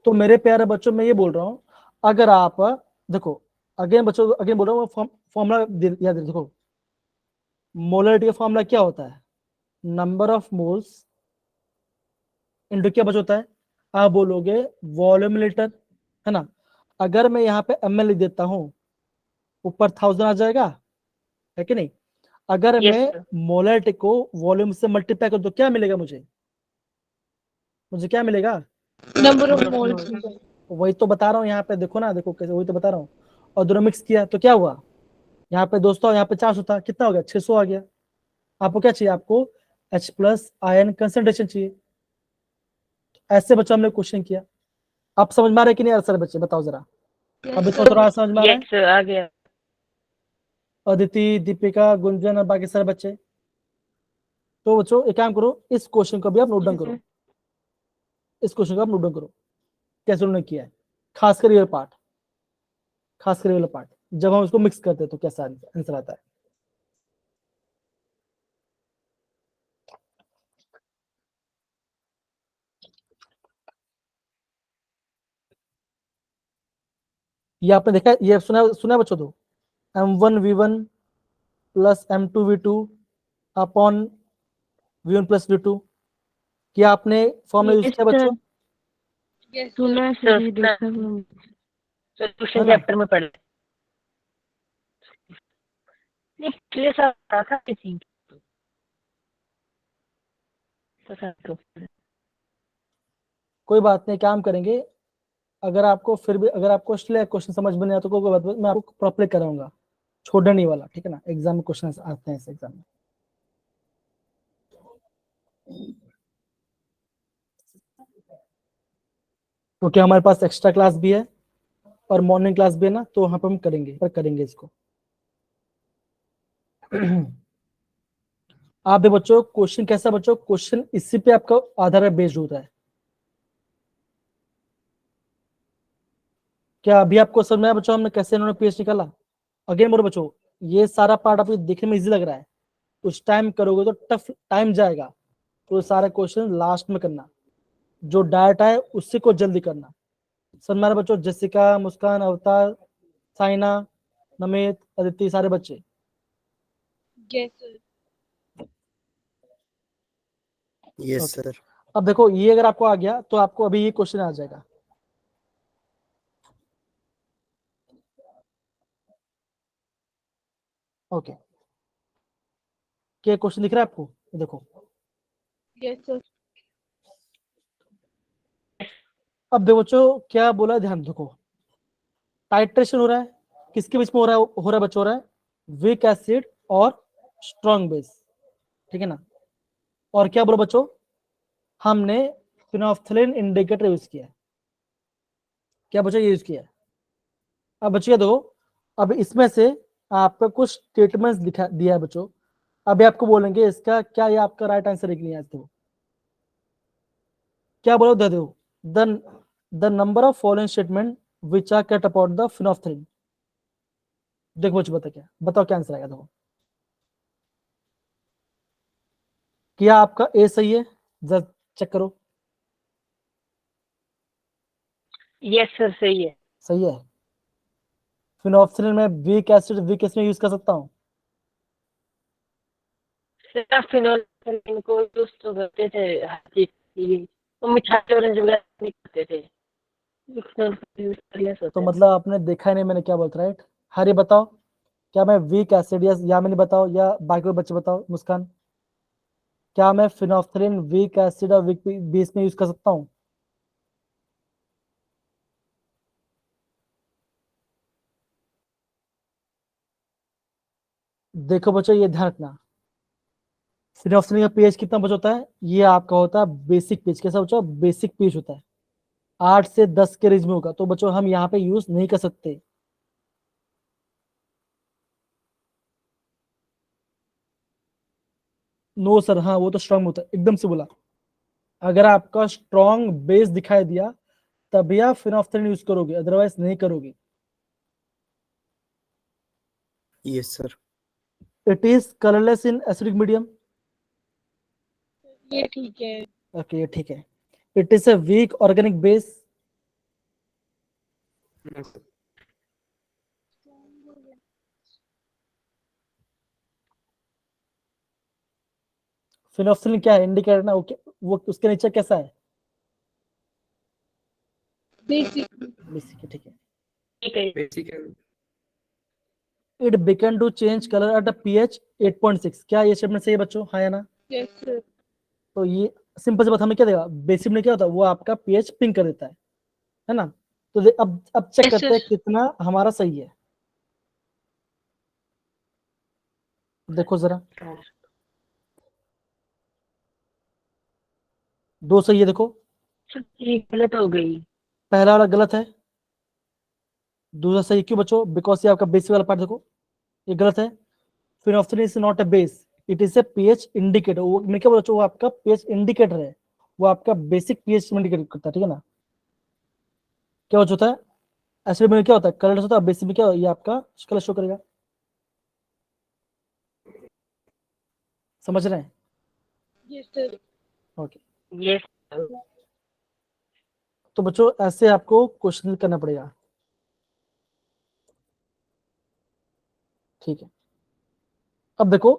तो मेरे प्यारे बच्चों, मैं ये बोल रहा हूँ, अगर आप देखो, अगेन बच्चों, अगेन बोल रहा हूँ, फॉर्मूला याद देखो, मोलरिटी का फॉर्मूला क्या होता है? नंबर ऑफ मोल्स इंटू क्या बच होता है? आप बोलोगे वॉल्यूम लीटर, है ना? अगर मैं यहाँ पे ml लिख देता हूँ, ऊपर 1000 आ जाएगा, है कि नहीं? अगर यस मैं सर। मोलरिटी को वॉल्यूम से मल्टीप्लाई करूँ तो क्या मिलेगा मुझे? मुझे क्या मिलेगा? Number of Number of moles. moles। वही तो बता रहा हूँ यहाँ पे, देखो ना, देखो कैसे, वही तो बता रहा हूँ। और दोनों मिक्स किया तो क्या हुआ? यहाँ पे 200, यहाँ पे 400 था, कितना हो गया? 600 आ गया। आपको क्या चाहिए? आपको H प्लस आयन कंसेंट्रेशन चाहिए। ऐसे बच्चों हमने क्वेश्चन किया। आप समझ में आ रहा है कि नहीं आ रहा? सर बच्चे बताओ जरा, अभी यस थोड़ा सर। थोड़ा समझ में आ रहा है? यस सर, आ गया। अदिति, दीपिका, गुंजन और बाकी सारे बच्चे। तो बच्चों एक काम करो, इस क्वेश्चन को भी आप नोट डाउन करो, इस क्वेश्चन को आप नोट डाउन करो कैसे उन्होंने किया है, खासकर ये पार्ट, खासकर ये वाला पार्ट, जब हम इसको मिक्स करते हैं तो कैसा आंसर आता है। ये आपने देखा, ये सुना सुना बच्चों? तो M1V1 plus M2V2 upon V1 plus V2, क्या आपने फॉर्मूला यूज यस किया सर, बच्चों? Yes sir. सुना है सर, ये देखा है मैंने। सर है ट्यूशन ना? चैप्टर में पढ़ ये प्लेस आता था आई थिंक। तो सर तो कोई बात नहीं, काम करेंगे। अगर आपको फिर भी, अगर आपको क्वेश्चन समझ में नहीं आता तो कोई बात नहीं, मैं आपको प्रॉपर्ली कराऊंगा, छोड़ने नहीं वाला, ठीक है ना? एग्जाम में क्वेश्चन आते हैं इस एग्जाम में। क्योंकि हमारे पास एक्स्ट्रा क्लास भी है और मॉर्निंग क्लास भी है ना, तो वहां पर हम करेंगे, पर करेंगे इसको। आप भी बच्चों क्वेश्चन कैसा बच्चों, क्वेश्चन इसी पे आपका आधार बेस्ड होता है। क्या अभी आपको समझ में आया बच्चों हमने कैसे इन्होंने पीएच निकाला? अगेन बोलो बच्चों, ये सारा पार्ट आपको देखने में इजी लग रहा है, उस टाइम करोगे तो टफ टाइम जाएगा, तो सारे क्वेश्चन लास्ट में करना, जो डाटा है उसी को जल्दी करना। समझ में आ रहा है बच्चों? जसिका, मुस्कान, अवतार, साइना, नमित, अदिति, सारे बच्चे। Yes sir. Yes Okay. Sir. अब देखो ये अगर आपको आ गया तो आपको अभी ये क्वेश्चन आ जाएगा। ओके, क्या क्वेश्चन दिख रहा है आपको? ये देखो, यस सर। अब देखो बच्चों क्या बोला है, ध्यान देखो, टाइट्रेशन हो रहा है, किसके बीच में हो रहा है बच्चों? हो रहा है वीक एसिड और स्ट्रॉन्ग बेस, ठीक है ना। और क्या बोला बच्चों, हमने फिनोल्फथालीन इंडिकेटर यूज किया है। क्या बच्चों ये यूज किया है? अब बच्चों दो, अब इसमें से आपका कुछ स्टेटमेंट्स दिखा दिया है बच्चों, अभी आपको बोलेंगे इसका क्या ये आपका राइट आंसर है कि नहीं है। देखो क्या बोलो, दे दो the number of following statement which are cut about the phenolphthalein. देखो बच्चों बताओ क्या आंसर आएगा। देखो क्या आपका ए सही है? जरा चेक करो। यस सर सही है। सही है। फिनोल्फथालीन में वीक एसिड यूज कर सकता हूँ। सर फिनोल्फथालीन को यूज तो करते थे हर चीज के लिए, वो मिठाई ऑरेंज वगैरह नहीं करते थे, फिनोल्फथालीन यूज कर लिया तो सोते हैं। मतलब आपने देखा ही नहीं मैंने क्या बोलता, राइट? हरी बताओ, क्या मैं वीक एसिड या मैंने बताओ, या बाकी कोई बच्चे बताओ। मुस्कान, क्या मैं फिनोल्फथालीन वीक एसिड और वीक बेस में यूज कर सकता हूँ? देखो बच्चों ये ध्यान रखना, फिनोल्फथालीन का पीएच कितना बचा होता है? ये आपका होता है बेसिक पीएच। कैसा बच्चों? बेसिक पीएच होता है, 8 से 10 के रेंज में होगा, तो बच्चों हम यहाँ पे यूज नहीं कर सकते। नो सर, हाँ वो तो स्ट्रांग होता है, एकदम से बोला। अगर आपका स्ट्रॉन्ग बेस दिखाई दिया तभी आप फिनोल्फथालीन यूज करोगे, अदरवाइज नहीं करोगे। Yes sir. It is colourless in acidic medium. ये ठीक है। ओके ठीक है। It is a weak organic base. Phenolphthalein क्या है? इंडिकेटर ना, वो उसके नीचे कैसा है? बेसिक। बेसिक है, ठीक है। ठीक है। Basic it began to change colour at a pH 8.6। क्या ये स्टेटमेंट सही है बच्चों, हाँ या ना? Yes sir. तो ये सिंपल सी बात, हमें क्या देगा? बेसिक में क्या होता है, वो आपका पीएच पिंक कर देता है ना। तो अब चेक यस करते सर। हैं कितना हमारा सही है। देखो जरा, दो सही है। देखो सर ये गलत हो गई। पहला वाला गलत है, दूसरा सही। क्यों बच्चों? बिकॉज ये आपका बेसिक वाला पार्ट देखो ये गलत है। Phenolphthalein is not a base, it is a pH indicator. वो मैं क्या बोला बच्चों, वो आपका पीएच इंडिकेटर है, वो आपका बेसिक पीएच इंडिकेट करता है, ठीक है ना। क्या होता है? एसिड में क्या होता है? कलर होता है, बेसिक में क्या होता है? ये आपका कलर शो करेगा। समझ रहे हैं? Yes sir. ओके, यस तो बच्चों ऐसे आपको क्वेश्चन करना पड़ेगा, ठीक है। अब देखो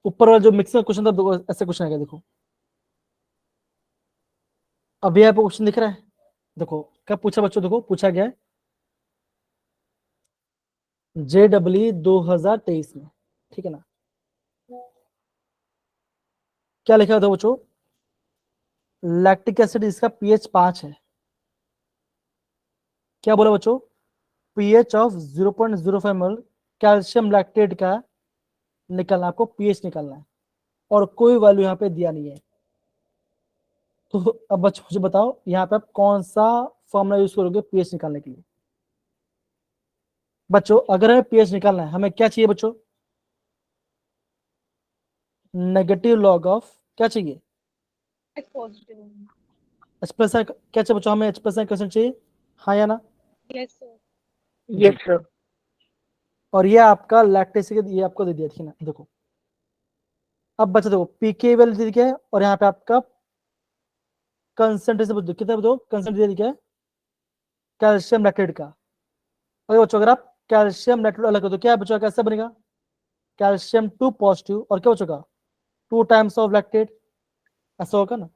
ऊपर वाला जो मिक्सिंग क्वेश्चन था, ऐसे क्वेश्चन आ गया। देखो अभी आपको क्वेश्चन दिख रहा है। देखो क्या पूछा बच्चों, देखो पूछा गया है JEE 2023 में, ठीक है ना। क्या लिखा था बच्चों? लैक्टिक एसिड इसका पीएच 5 है। क्या बोला बच्चों? PH of 0.05 ml calcium lactate का निकालना, आपको पीएच निकालना है, और कोई वैल्यू यहाँ पे दिया नहीं है। तो अब बच्चों मुझे बताओ यहाँ पे आप कौन सा फॉर्मूला यूज करोगे पीएच निकालने के लिए? बच्चों अगर हमें पीएच निकालना है, हमें क्या चाहिए बच्चों? नेगेटिव लॉग ऑफ क्या चाहिए, H positive. H प्लस क्या चाहिए बच्चों, हमें H प्लस क्वेश्चन चाहिए, हाँ या ना। Yes, sir. Yes sir. और ये आपका लैक्टेज ये आपको दे दिया, ठीक है ना। देखो अब बच्चा देखो पीके वैल्यू दे दिया है और यहाँ पे आपका कंसंट्रेशन कितना बताओ, कंसंट्रेशन दे दिया है कैल्शियम लैक्टेट का। और बच्चों अगर आप कैल्शियम लैक्टेट अलग कर दो क्या बच्चों कैसे बनेगा, कैल्शियम 2 पॉजिटिव और क्या बचेगा 2 टाइम्स ऑफ लैक्टेट, ऐसा होगा ना।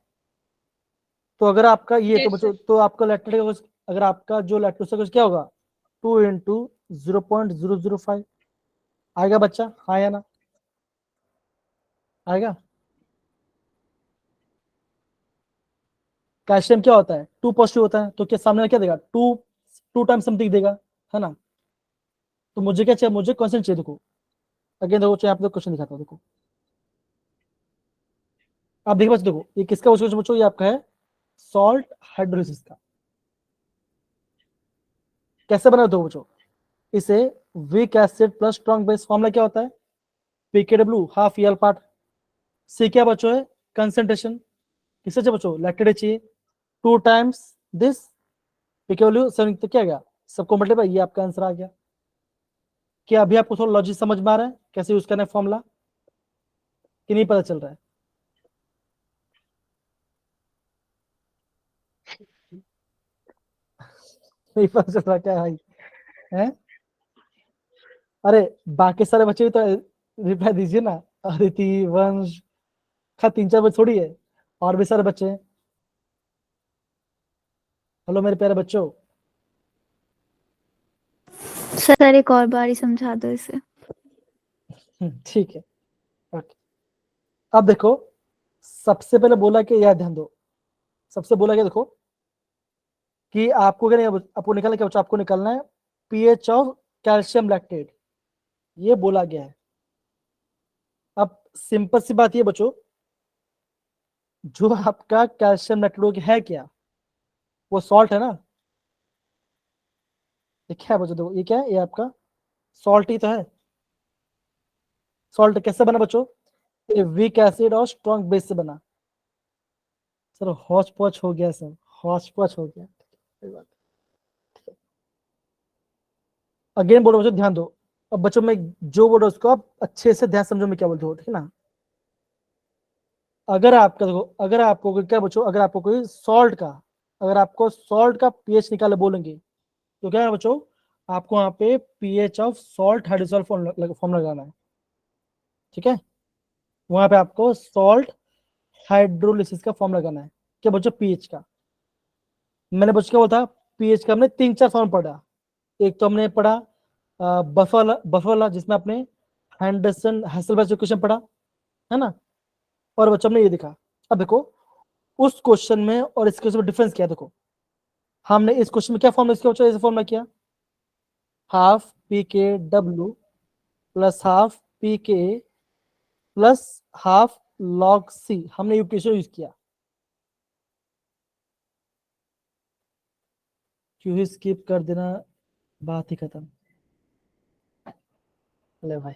तो अगर आपका ये तो Yes, बच्चों sir. तो आपका लैक्टेट का अगर आपका जो लैक्टोज का कुछ क्या होगा 2 इंटू 0.005 आएगा बच्चा, हाँ या ना, आएगा। कैल्शियम क्या होता है 2 पॉजिटिव होता है, तो क्या सामने क्या देगा 2 टाइम्स समथिंग देगा, है ना। तो मुझे क्या चाहिए, मुझे कॉन्सेंट चाहिए। देखो अगेन देखो चाहिए, आपको क्वेश्चन दिखाता हूँ। देखो आप देखिए बच्चों, देखो ये किसका क्वेश्चन बच्चों, ये आपका है सॉल्ट हाइड्रोलिसिस का। कैसे बना दो बच्चों, इसे weak acid plus strong base formula क्या होता है पीकेडब्ल्यू हाफ यल पार्ट। सी क्या बच्चों है कंसंट्रेशन, किससे चाहिए बच्चों लैक्टेट चाहिए 2 टाइम्स दिस पीकेडब्ल्यू सेवन, तो क्या गया सबको मल्टीप्लाई, ये आपका आंसर आ गया। क्या अभी आपको थोड़ा लॉजिक समझ में आ रहा है कैसे यूज करना है फॉर्मूला, कि नहीं पता चल रहा है। नहीं पता चल रहा क्या है भाई, है? अरे बाकी सारे बच्चे भी तो रिप्लाई दीजिए ना, अदिति वंश खा 3-4 बच्चे थोड़ी है, और भी सारे बच्चे हैं। हेलो मेरे प्यारे बच्चों, सर एक और बारी समझा दो इसे। ठीक है ओके। अब देखो सबसे पहले बोला कि याद ध्यान दो, सबसे बोला क्या देखो कि आपको क्या नहीं, आपको निकालना क्या बच्चों, आपको निकालना है पीएच ऑफ कैल्शियम लैक्टेट, ये बोला गया है। अब सिंपल सी बात ये बच्चों, जो आपका कैल्शियम लैक्टेट है क्या, वो सॉल्ट है ना। ये क्या है बच्चों, देखो ये क्या है, ये आपका सॉल्ट ही तो है। सॉल्ट कैसे बना बच्चों, ये वीक एसिड और स्ट्रॉन्ग बेस से बना। सर हौच पौच हो गया, सर हौच पौच हो गया, कोई बात। अगेन बोलो बच्चों ध्यान दो, अब बच्चों में जो बोलो उसको आप अच्छे से ध्यान समझो मैं क्या बोलते हो, ठीक है ना। अगर आपका देखो, अगर आपको क्या बच्चों, अगर आपको कोई सॉल्ट का, अगर आपको सॉल्ट का पीएच निकाले बोलेंगे तो क्या है बच्चों, आपको वहां पे pH of salt hydrogel form लगाना है, ठीक है। वहां पे आपको सॉल्ट हाइड्रोलिसिस का फॉर्म लगाना है, क्या बच्चों पीएच का। मैंने बच्चों क्या बोला था, पीएच का हमने 3-4 फॉर्म पढ़ा। एक तो हमने पढ़ा बफर जिसमें आपने हैंडरसन हैसलबर्ग इक्वेशन पढ़ा, है ना। और बच्चों हमने ये देखा। अब देखो उस क्वेश्चन में और इस क्वेश्चन में डिफरेंस क्या है, देखो हमने इस क्वेश्चन में क्या फॉर्मूला इसका बच्चों, ऐसे फॉर्मूला किया हाफ पी के डब्ल्यू प्लस हाफ पी के प्लस हाफ लॉग सी, हमने यूकेशन यूज किया। क्यों स्किप कर देना, बात ही खत्म। ले भाई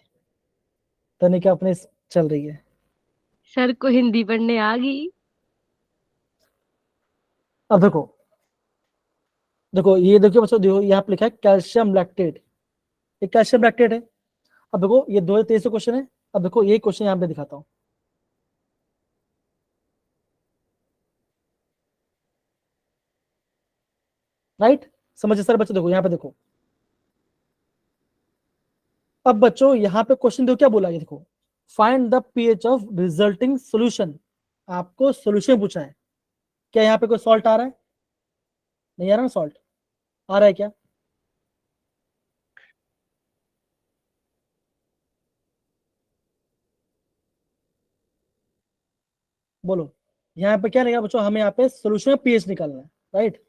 तनिक अपने चल रही है। सर को हिंदी पढ़ने आ गई। अब देखो, देखो ये देखिए बच्चों, देखो यहाँ पे लिखा है कैल्शियम लैक्टेट, ये कैल्शियम लैक्टेट है। अब देखो ये 2023 क्वेश्चन है। अब देखो ये क्वेश्चन यहाँ पे दिखाता हूँ, राइट। समझिए सर बच्चों, देखो यहाँ पे देखो। अब बच्चों यहाँ पे क्वेश्चन देखो क्या बोला है, देखो find the pH of resulting solution, आपको सॉल्यूशन पूछा है। क्या यहाँ पे कोई सॉल्ट आ रहा है, नहीं आ रहा ना सॉल्ट, आ रहा है क्या, बोलो। यहाँ पे क्या निकालना बच्चों, हमें यहाँ पे सोल्यूशन में पीएच निकालना है, राइट।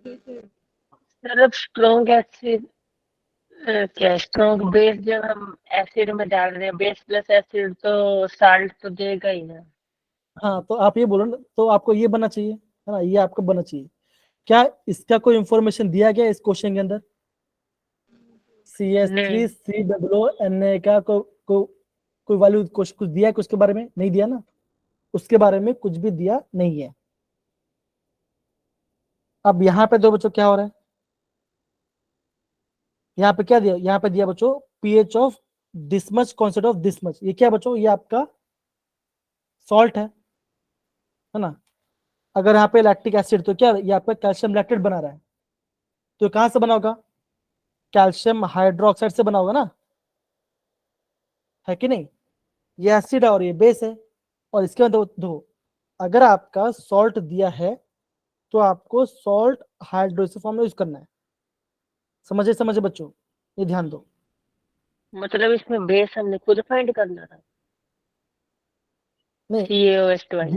सर अब स्ट्रॉन्ग एसिड क्या स्ट्रॉन्ग बेस जब हम एसिड में डाल रहे हैं, बेस प्लस एसिड तो साल्ट तो देगा ही ना। हाँ तो आप ये बोलो ना, तो आपको ये बनना चाहिए, है ना, ये आपको बनना चाहिए। क्या इसका कोई इंफॉर्मेशन दिया गया इस क्वेश्चन के अंदर, नहीं CH3COO का को कोई वैल्यू कुछ दिया है, उसके बारे में नहीं दिया ना, उसके बारे में कुछ भी दिया नहीं है। अब यहाँ पे दो बच्चों क्या हो रहा है, यहाँ पे क्या दिया, यहाँ पे दिया बच्चों pH of this much consent of this much. ये क्या बच्चों, ये आपका सॉल्ट है ना। अगर यहाँ पे लैक्टिक एसिड तो क्या, ये आपका कैल्शियम लैक्टेट बना रहा है, तो कहां से बना होगा, कैल्शियम हाइड्रोक्साइड से बना होगा ना, है कि नहीं। ये एसिड है और ये बेस है। और इसके अंदर दो, अगर आपका सॉल्ट दिया है तो आपको सॉल्ट हाइड्रोलिसिस फॉर्म में यूज करना है। समझे समझे बच्चों, ये ध्यान दो। मतलब इसमें बेस हमने खुद फाइंड करना था, नहीं, CaOH ट्वाइस।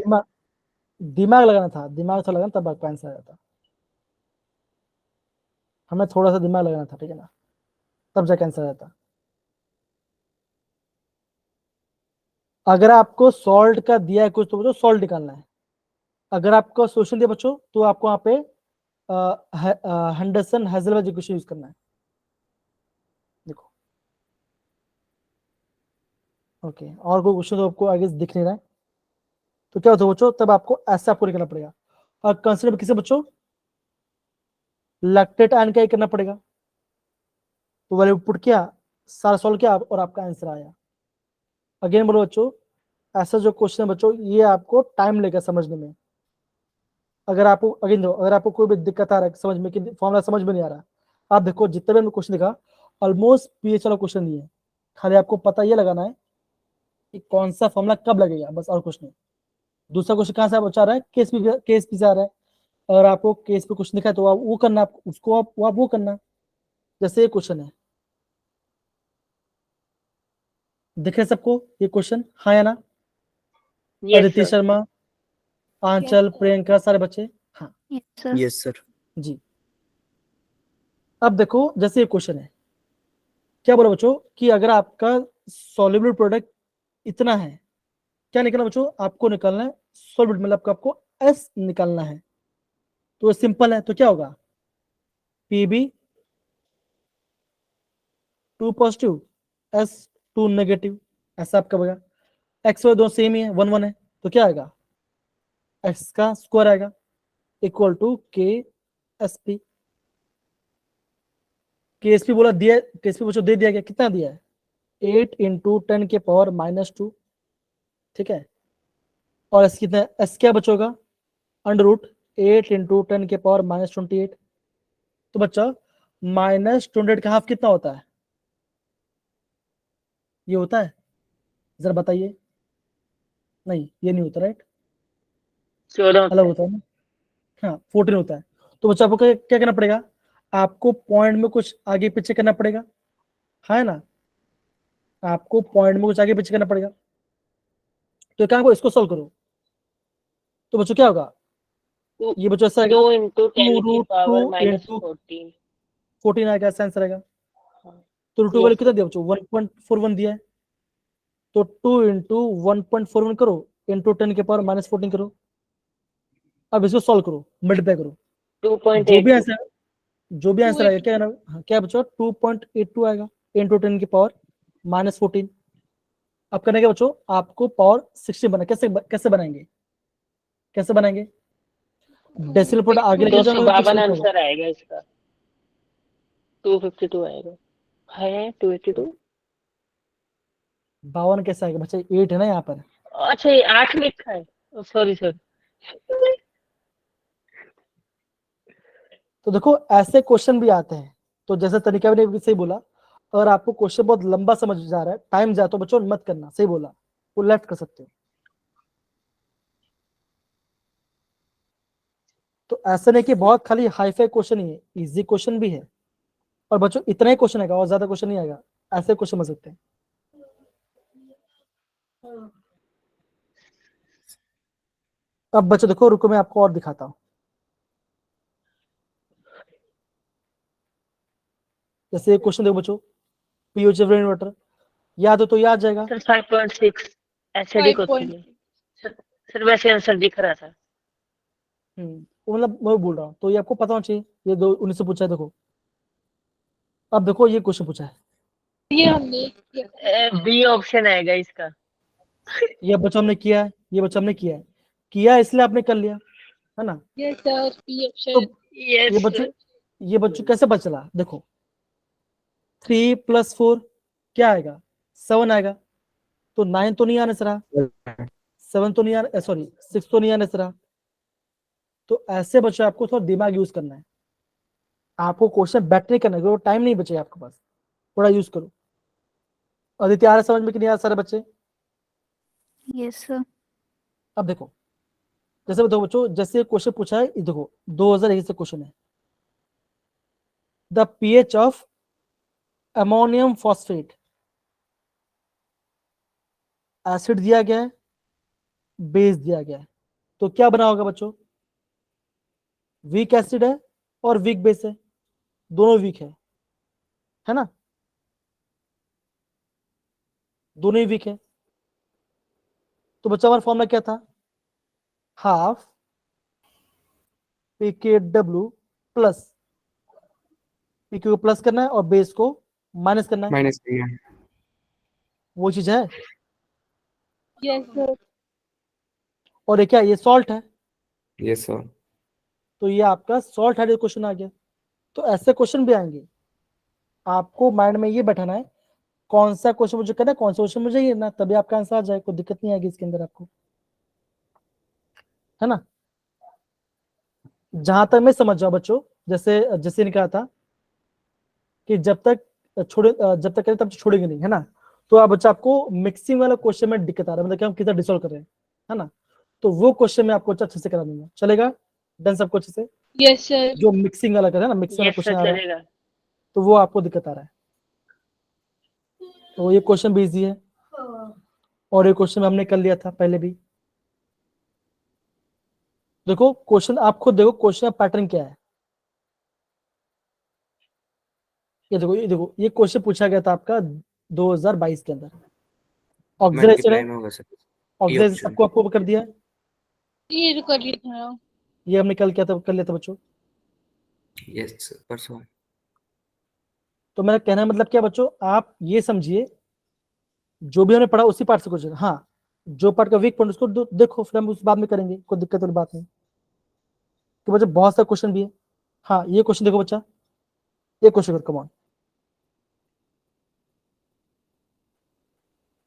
दिमाग लगाना था, दिमाग थोड़ा लगाना तब आपका आंसर आ जाता। हमें थोड़ा सा दिमाग लगाना था, ठीक है ना, तब जाके आंसर आ जाता। अगर आपको सॉल्ट का दिया है कुछ तो बच्चों सॉल्ट निकालना है। अगर आपको सोल्यूशन दिया बच्चों तो आपको वहां पे हेंडरसन हेजलबर्ग इक्वेशन यूज करना है। देखो ओके, और कोई क्वेश्चन तो आपको आगे दिख नहीं रहा है तो क्या होता है बच्चों, तब आपको ऐसा आपको करना पड़ेगा। और कंसिडर किसे बच्चों, लैक्टेट आयन का ही करना पड़ेगा। तो वैल्यू पुट किया, सारा सॉल्व किया और आपका आंसर आया। अगेन बोलो बच्चों, ऐसा जो क्वेश्चन है बच्चों ये आपको टाइम लेगा समझने में। अगर आपको अगेन दो, अगर आपको कोई भी दिक्कत आ रहा है समझ में कि फॉर्मूला समझ में नहीं आ रहा, आप देखो जितने भी हमने क्वेश्चन देखा ऑलमोस्ट पीएच वाला क्वेश्चन दिए, खाली आपको पता ये लगाना है कि कौन सा फॉर्मूला कब लगेगा, बस और कुछ नहीं। दूसरा क्वेश्चन कहाँ से बचा रहा है, केस पी से आ रहा है। अगर आपको केस पे क्वेश्चन दिखा है तो आप वो करना, आप उसको आप वो करना। जैसे ये क्वेश्चन है, दिखे सबको ये क्वेश्चन, हाँ या ना। Yes Aditi sir. शर्मा, आंचल, प्रियंका, सारे बच्चे हाँ यस सर। Yes sir. जी। अब देखो जैसे ये क्वेश्चन है, क्या बोला बच्चों कि अगर आपका सॉल्युबल प्रोडक्ट इतना है, क्या निकलना बच्चों, आपको निकालना है सॉल्युबल, मतलब आपको एस निकालना है। तो सिंपल है, तो क्या होगा, पीबी 2 पॉजिटिव S2 नेगेटिव, ऐसा आपका बगा। एक्स वाई दोनों सेम ही है, 1 1 है, तो क्या आएगा, एक्स का स्क्वायर आएगा इक्वल टू के एस पी। के एस पी बोला दिया, के एस पी बच्चों दे दिया गया, कितना दिया है 8 इंटू 10 के पावर -2, ठीक है। और एस कितना, एस क्या बचोगा, अंडर रूट 8 इंटू 10 के पावर -28। तो बच्चा -28 का हाफ कितना होता है, ये होता है, जरा बताइए। नहीं ये नहीं होता, राइट, 14 अलग होता है ना, हाँ 14 होता है। तो बच्चा आपको क्या करना पड़ेगा, आपको पॉइंट में कुछ आगे पीछे करना पड़ेगा, है ना, आपको पॉइंट में कुछ आगे पीछे करना पड़ेगा। तो क्या, इसको सॉल्व करो, तो बच्चों क्या होगा, ये बच्चों ऐसा आएगा 2 इंटू 10 की 2 पावर इंटू -14। 14 आएगा, ऐसा आंसर आएगा। तो रूट वैल्यू कितना दिया बच्चों, 1.41 दिया है, तो 2 इंटू 1.41 करो इंटू 10 के पावर -14 करो। अब इसको सॉल्व करो, मल्टीप्लाई करो, जो भी 2.82। आंसर, जो भी आंसर आएगा क्या, हाँ, क्या बच्चों 2.82 आएगा इंटू 10 की पावर -14। अब करने के बच्चों आपको पावर 16 बना, कैसे बनाएंगे, कैसे बनाएंगे, डेसिमल पॉइंट आगे लेके जाओगे, पीछे 252 लेके जाओगे। आंसर आएगा इसका। 252 आएगा, है 282। 52 कैसे आएगा बच्चा, 8 है ना यहाँ पर। अच्छा ये 8 लिखा है, सॉरी सॉरी। तो देखो ऐसे क्वेश्चन भी आते हैं, तो जैसे तनिका ने भी सही बोला, अगर आपको क्वेश्चन बहुत लंबा समझ जा रहा है, टाइम जाए, तो बच्चों मत करना, सही बोला, वो लेफ्ट कर सकते हो। तो ऐसा नहीं कि बहुत खाली हाईफाई क्वेश्चन ही है, इजी क्वेश्चन भी है, और बच्चों इतना ही क्वेश्चन आएगा और ज्यादा क्वेश्चन नहीं आएगा, ऐसे क्वेश्चन बन सकते हैं। अब बच्चों देखो, रुको मैं आपको और दिखाता हूँ। जैसे एक क्वेश्चन देखो बच्चों, पीओएच रेन वाटर, याद हो तो याद जाएगा। सर 5.6 एसिडिक होती है। सर वैसे आंसर दिख रहा था। मतलब मैं बोल रहा हूँ, तो ये आपको पता होना चाहिए, ये 1900 पूछा है। देखो अब देखो ये क्वेश्चन पूछा है, ये हमने किया। बी ऑप्शन आएगा इसका। ये बच्चों हमने किया है, ये बच्चों हमने किया है, इसलिए आपने कर लिया, है ना। यस सर, बी तो ऑप्शन। ये यस बच्चों ये बच्चों कैसे पता चला, देखो 3 + 4 क्या आएगा, 7 आएगा, तो 9 तो नहीं आने से रहा, 7 तो नहीं आने, सॉरी 6 तो नहीं आने से रहा। तो ऐसे बच्चों आपको थोड़ा दिमाग यूज करना है, आपको क्वेश्चन बैठ नहीं करना है, टाइम नहीं बचे आपके पास, थोड़ा यूज करो। आदित्य आ रहा है समझ में कि नहीं आ रहा सारे बच्चे? Yes sir. अब देखो, जैसे बताओ बच्चों, जैसे क्वेश्चन पूछा है, ये देखो 2021 से क्वेश्चन है, the pH of ammonium phosphate, acid दिया गया है, बेस दिया गया है, तो क्या बना होगा बच्चों, वीक एसिड है और वीक बेस है, दोनों वीक है ना, दोनों ही वीक है। तो बच्चा हमारा फॉर्मूला क्या था, हाफ PKW प्लस, PQ को प्लस करना है और बेस को माइनस करना है, माइनस किया। वो चीज है। Yes sir. और ये क्या, ये सॉल्ट है, यस सर। तो ये आपका सॉल्ट हाइड्रेट क्वेश्चन आ गया। तो ऐसे क्वेश्चन भी आएंगे, आपको माइंड में ये बैठाना है कौन सा क्वेश्चन मुझे करना है, कौन सा क्वेश्चन मुझे ये ना, तभी आपका आंसर आ जाए, कोई दिक्कत नहीं आएगी इसके अंदर आपको, है ना। जहां तक मैं समझ जाऊं बच्चों, जैसे जैसे ने कहा था कि जब तक जब तक करें तब तक छोड़ेंगे नहीं, है ना। तो आप बच्चा, आपको मिक्सिंग वाला क्वेश्चन में दिक्कत आ रहा है, मतलब कि हम कितना डिसॉल्व कर रहे हैं, है ना, तो वो क्वेश्चन में आपको अच्छे से करा दूंगा, चलेगा, डन सबको अच्छे से। Yes sir. जो मिक्सिंग वाला कर है ना, मिक्सिंग वाला यस क्वेश्चन सर आ रहा है, चलेगा। तो वो आपको दिक्कत आ रहा है, तो ये क्वेश्चन भी इजी है, और ये क्वेश्चन हमने कर लिया था पहले भी। देखो क्वेश्चन, आप खुद देखो क्वेश्चन का पैटर्न क्या है, ये देखो, ये देखो, ये क्वेश्चन पूछा गया था आपका 2022 के अंदर, ऑक्सिडाइज है, मल्टीप्लाई में होगा सर। Oxidise option। सबको आपको कर दिया है, ये कर लिया था। ये हमने कल किया था, कर लिया था बच्चों। यस सर, परसों। तो मेरा कहना है मतलब क्या बच्चों, आप ये समझिए जो भी हमने पढ़ा उसी पार्ट से क्वेश्चन, हाँ जो पार्ट का वीक पॉइंट उसको देखो, फिर हम उस बाद में करेंगे, कोई दिक्कत वाली बात नहीं। तो बच्चों बहुत सारे क्वेश्चन भी है, हाँ ये क्वेश्चन देखो बच्चा, ये question come on,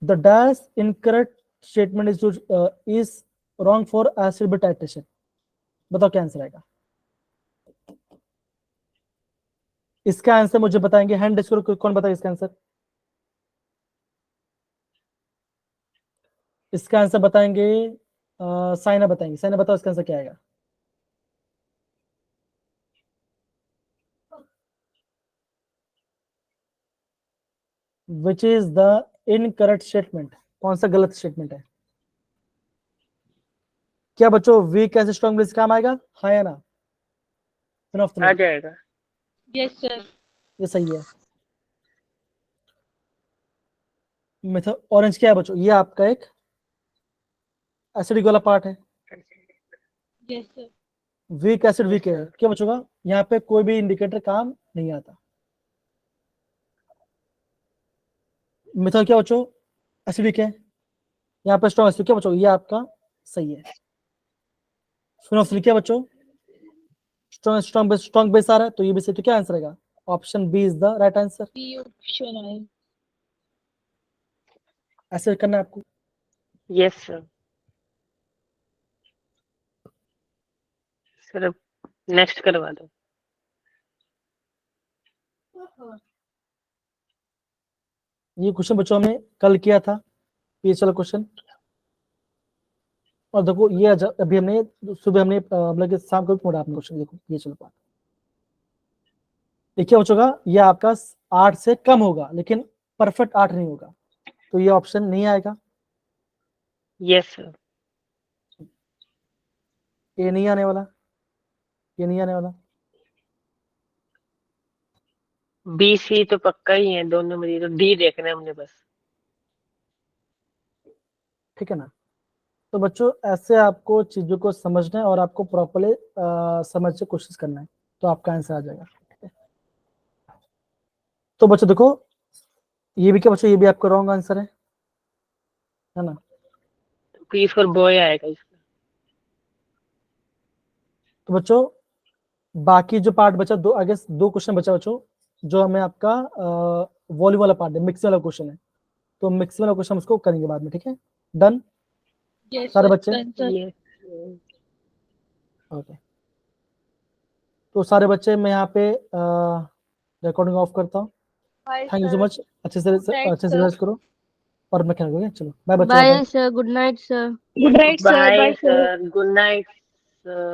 the dash incorrect statement is wrong for acid base titration, बताओ क्या आंसर आएगा इसका। आंसर मुझे बताएंगे, हैंड रेज करो, कौन बताएगा इसका आंसर, इसका आंसर बताएंगे साइना बताएंगे, साइना बताओ इसका आंसर क्या आएगा। Which is the incorrect statement, कौन सा गलत स्टेटमेंट है। क्या बच्चों वीक एसिड स्ट्रॉन्ग बेस काम आएगा, हाँ या ना, आ जाएगा। Yes sir. ये सही है। मेथड ऑरेंज क्या है बच्चों, ये आपका एक एसिडिक वाला पार्ट है, yes sir. Weak acid weak है, क्या बच्चों का, यहाँ पे कोई भी इंडिकेटर काम नहीं आता। मेथड क्या बच्चों, एसिडिक है, यहाँ पे स्ट्रॉन्ग एसिड, क्या बच्चों ये आपका सही है। फिनोक्सिल क्या बच्चों, स्ट्रॉन्ग बेस आ रहा है, तो ये भी सही, तो क्या आंसर आएगा, option B is the right answer. B option है। ऐसे करना है आपको। Yes sir. सर नेक्स्ट करवा दो। ये क्वेश्चन बच्चों हमने कल किया था, ये चलो क्वेश्चन, और देखो ये अभी हमने सुबह हमने मतलब कि शाम को पढ़ा आपने क्वेश्चन, देखो ये चलो पार्ट, देखिए बच्चों का ये आपका 8 से कम होगा, लेकिन परफेक्ट 8 नहीं होगा, तो ये ऑप्शन नहीं आएगा, यस सर। ये नहीं आने वाला, ये नहीं आने वाला, बी सी तो पक्का ही है दोनों में, तो डी देखना है हमने बस। ठीक है ना। तो बच्चों ऐसे आपको चीजों को समझना है और आपको प्रॉपरली समझ की कोशिश करना है, तो आपका आंसर आ जाएगा। ठीक है? तो बच्चों देखो ये भी क्या बच्चों, ये भी आपका रॉन्ग आंसर है ना? P for boy आएगा इसका। तो बच्चों बाकी जो पार्ट बचा, दो आगे 2 क्वेश्चन बचा बच्चों, जो हमें आपका वॉल्यूम वाला पार्ट है, मिक्स वाला क्वेश्चन है, तो मिक्स वाला क्वेश्चन हम उसको करेंगे बाद में, ठीक है? डन Yes, सारे sir. बच्चे? Done, sir. Yes. ओके, तो सारे बच्चे मैं यहाँ पे रिकॉर्डिंग ऑफ करता हूँ। Bye, thank you so sir. Much, अच्छे से Thanks, sir. रिसर्च करो और मैं खेल गया। चलो बाय बच्चों, bye bye. Sir, good night sir. Good night, sir. Bye, Bye, sir. sir. Good night, sir.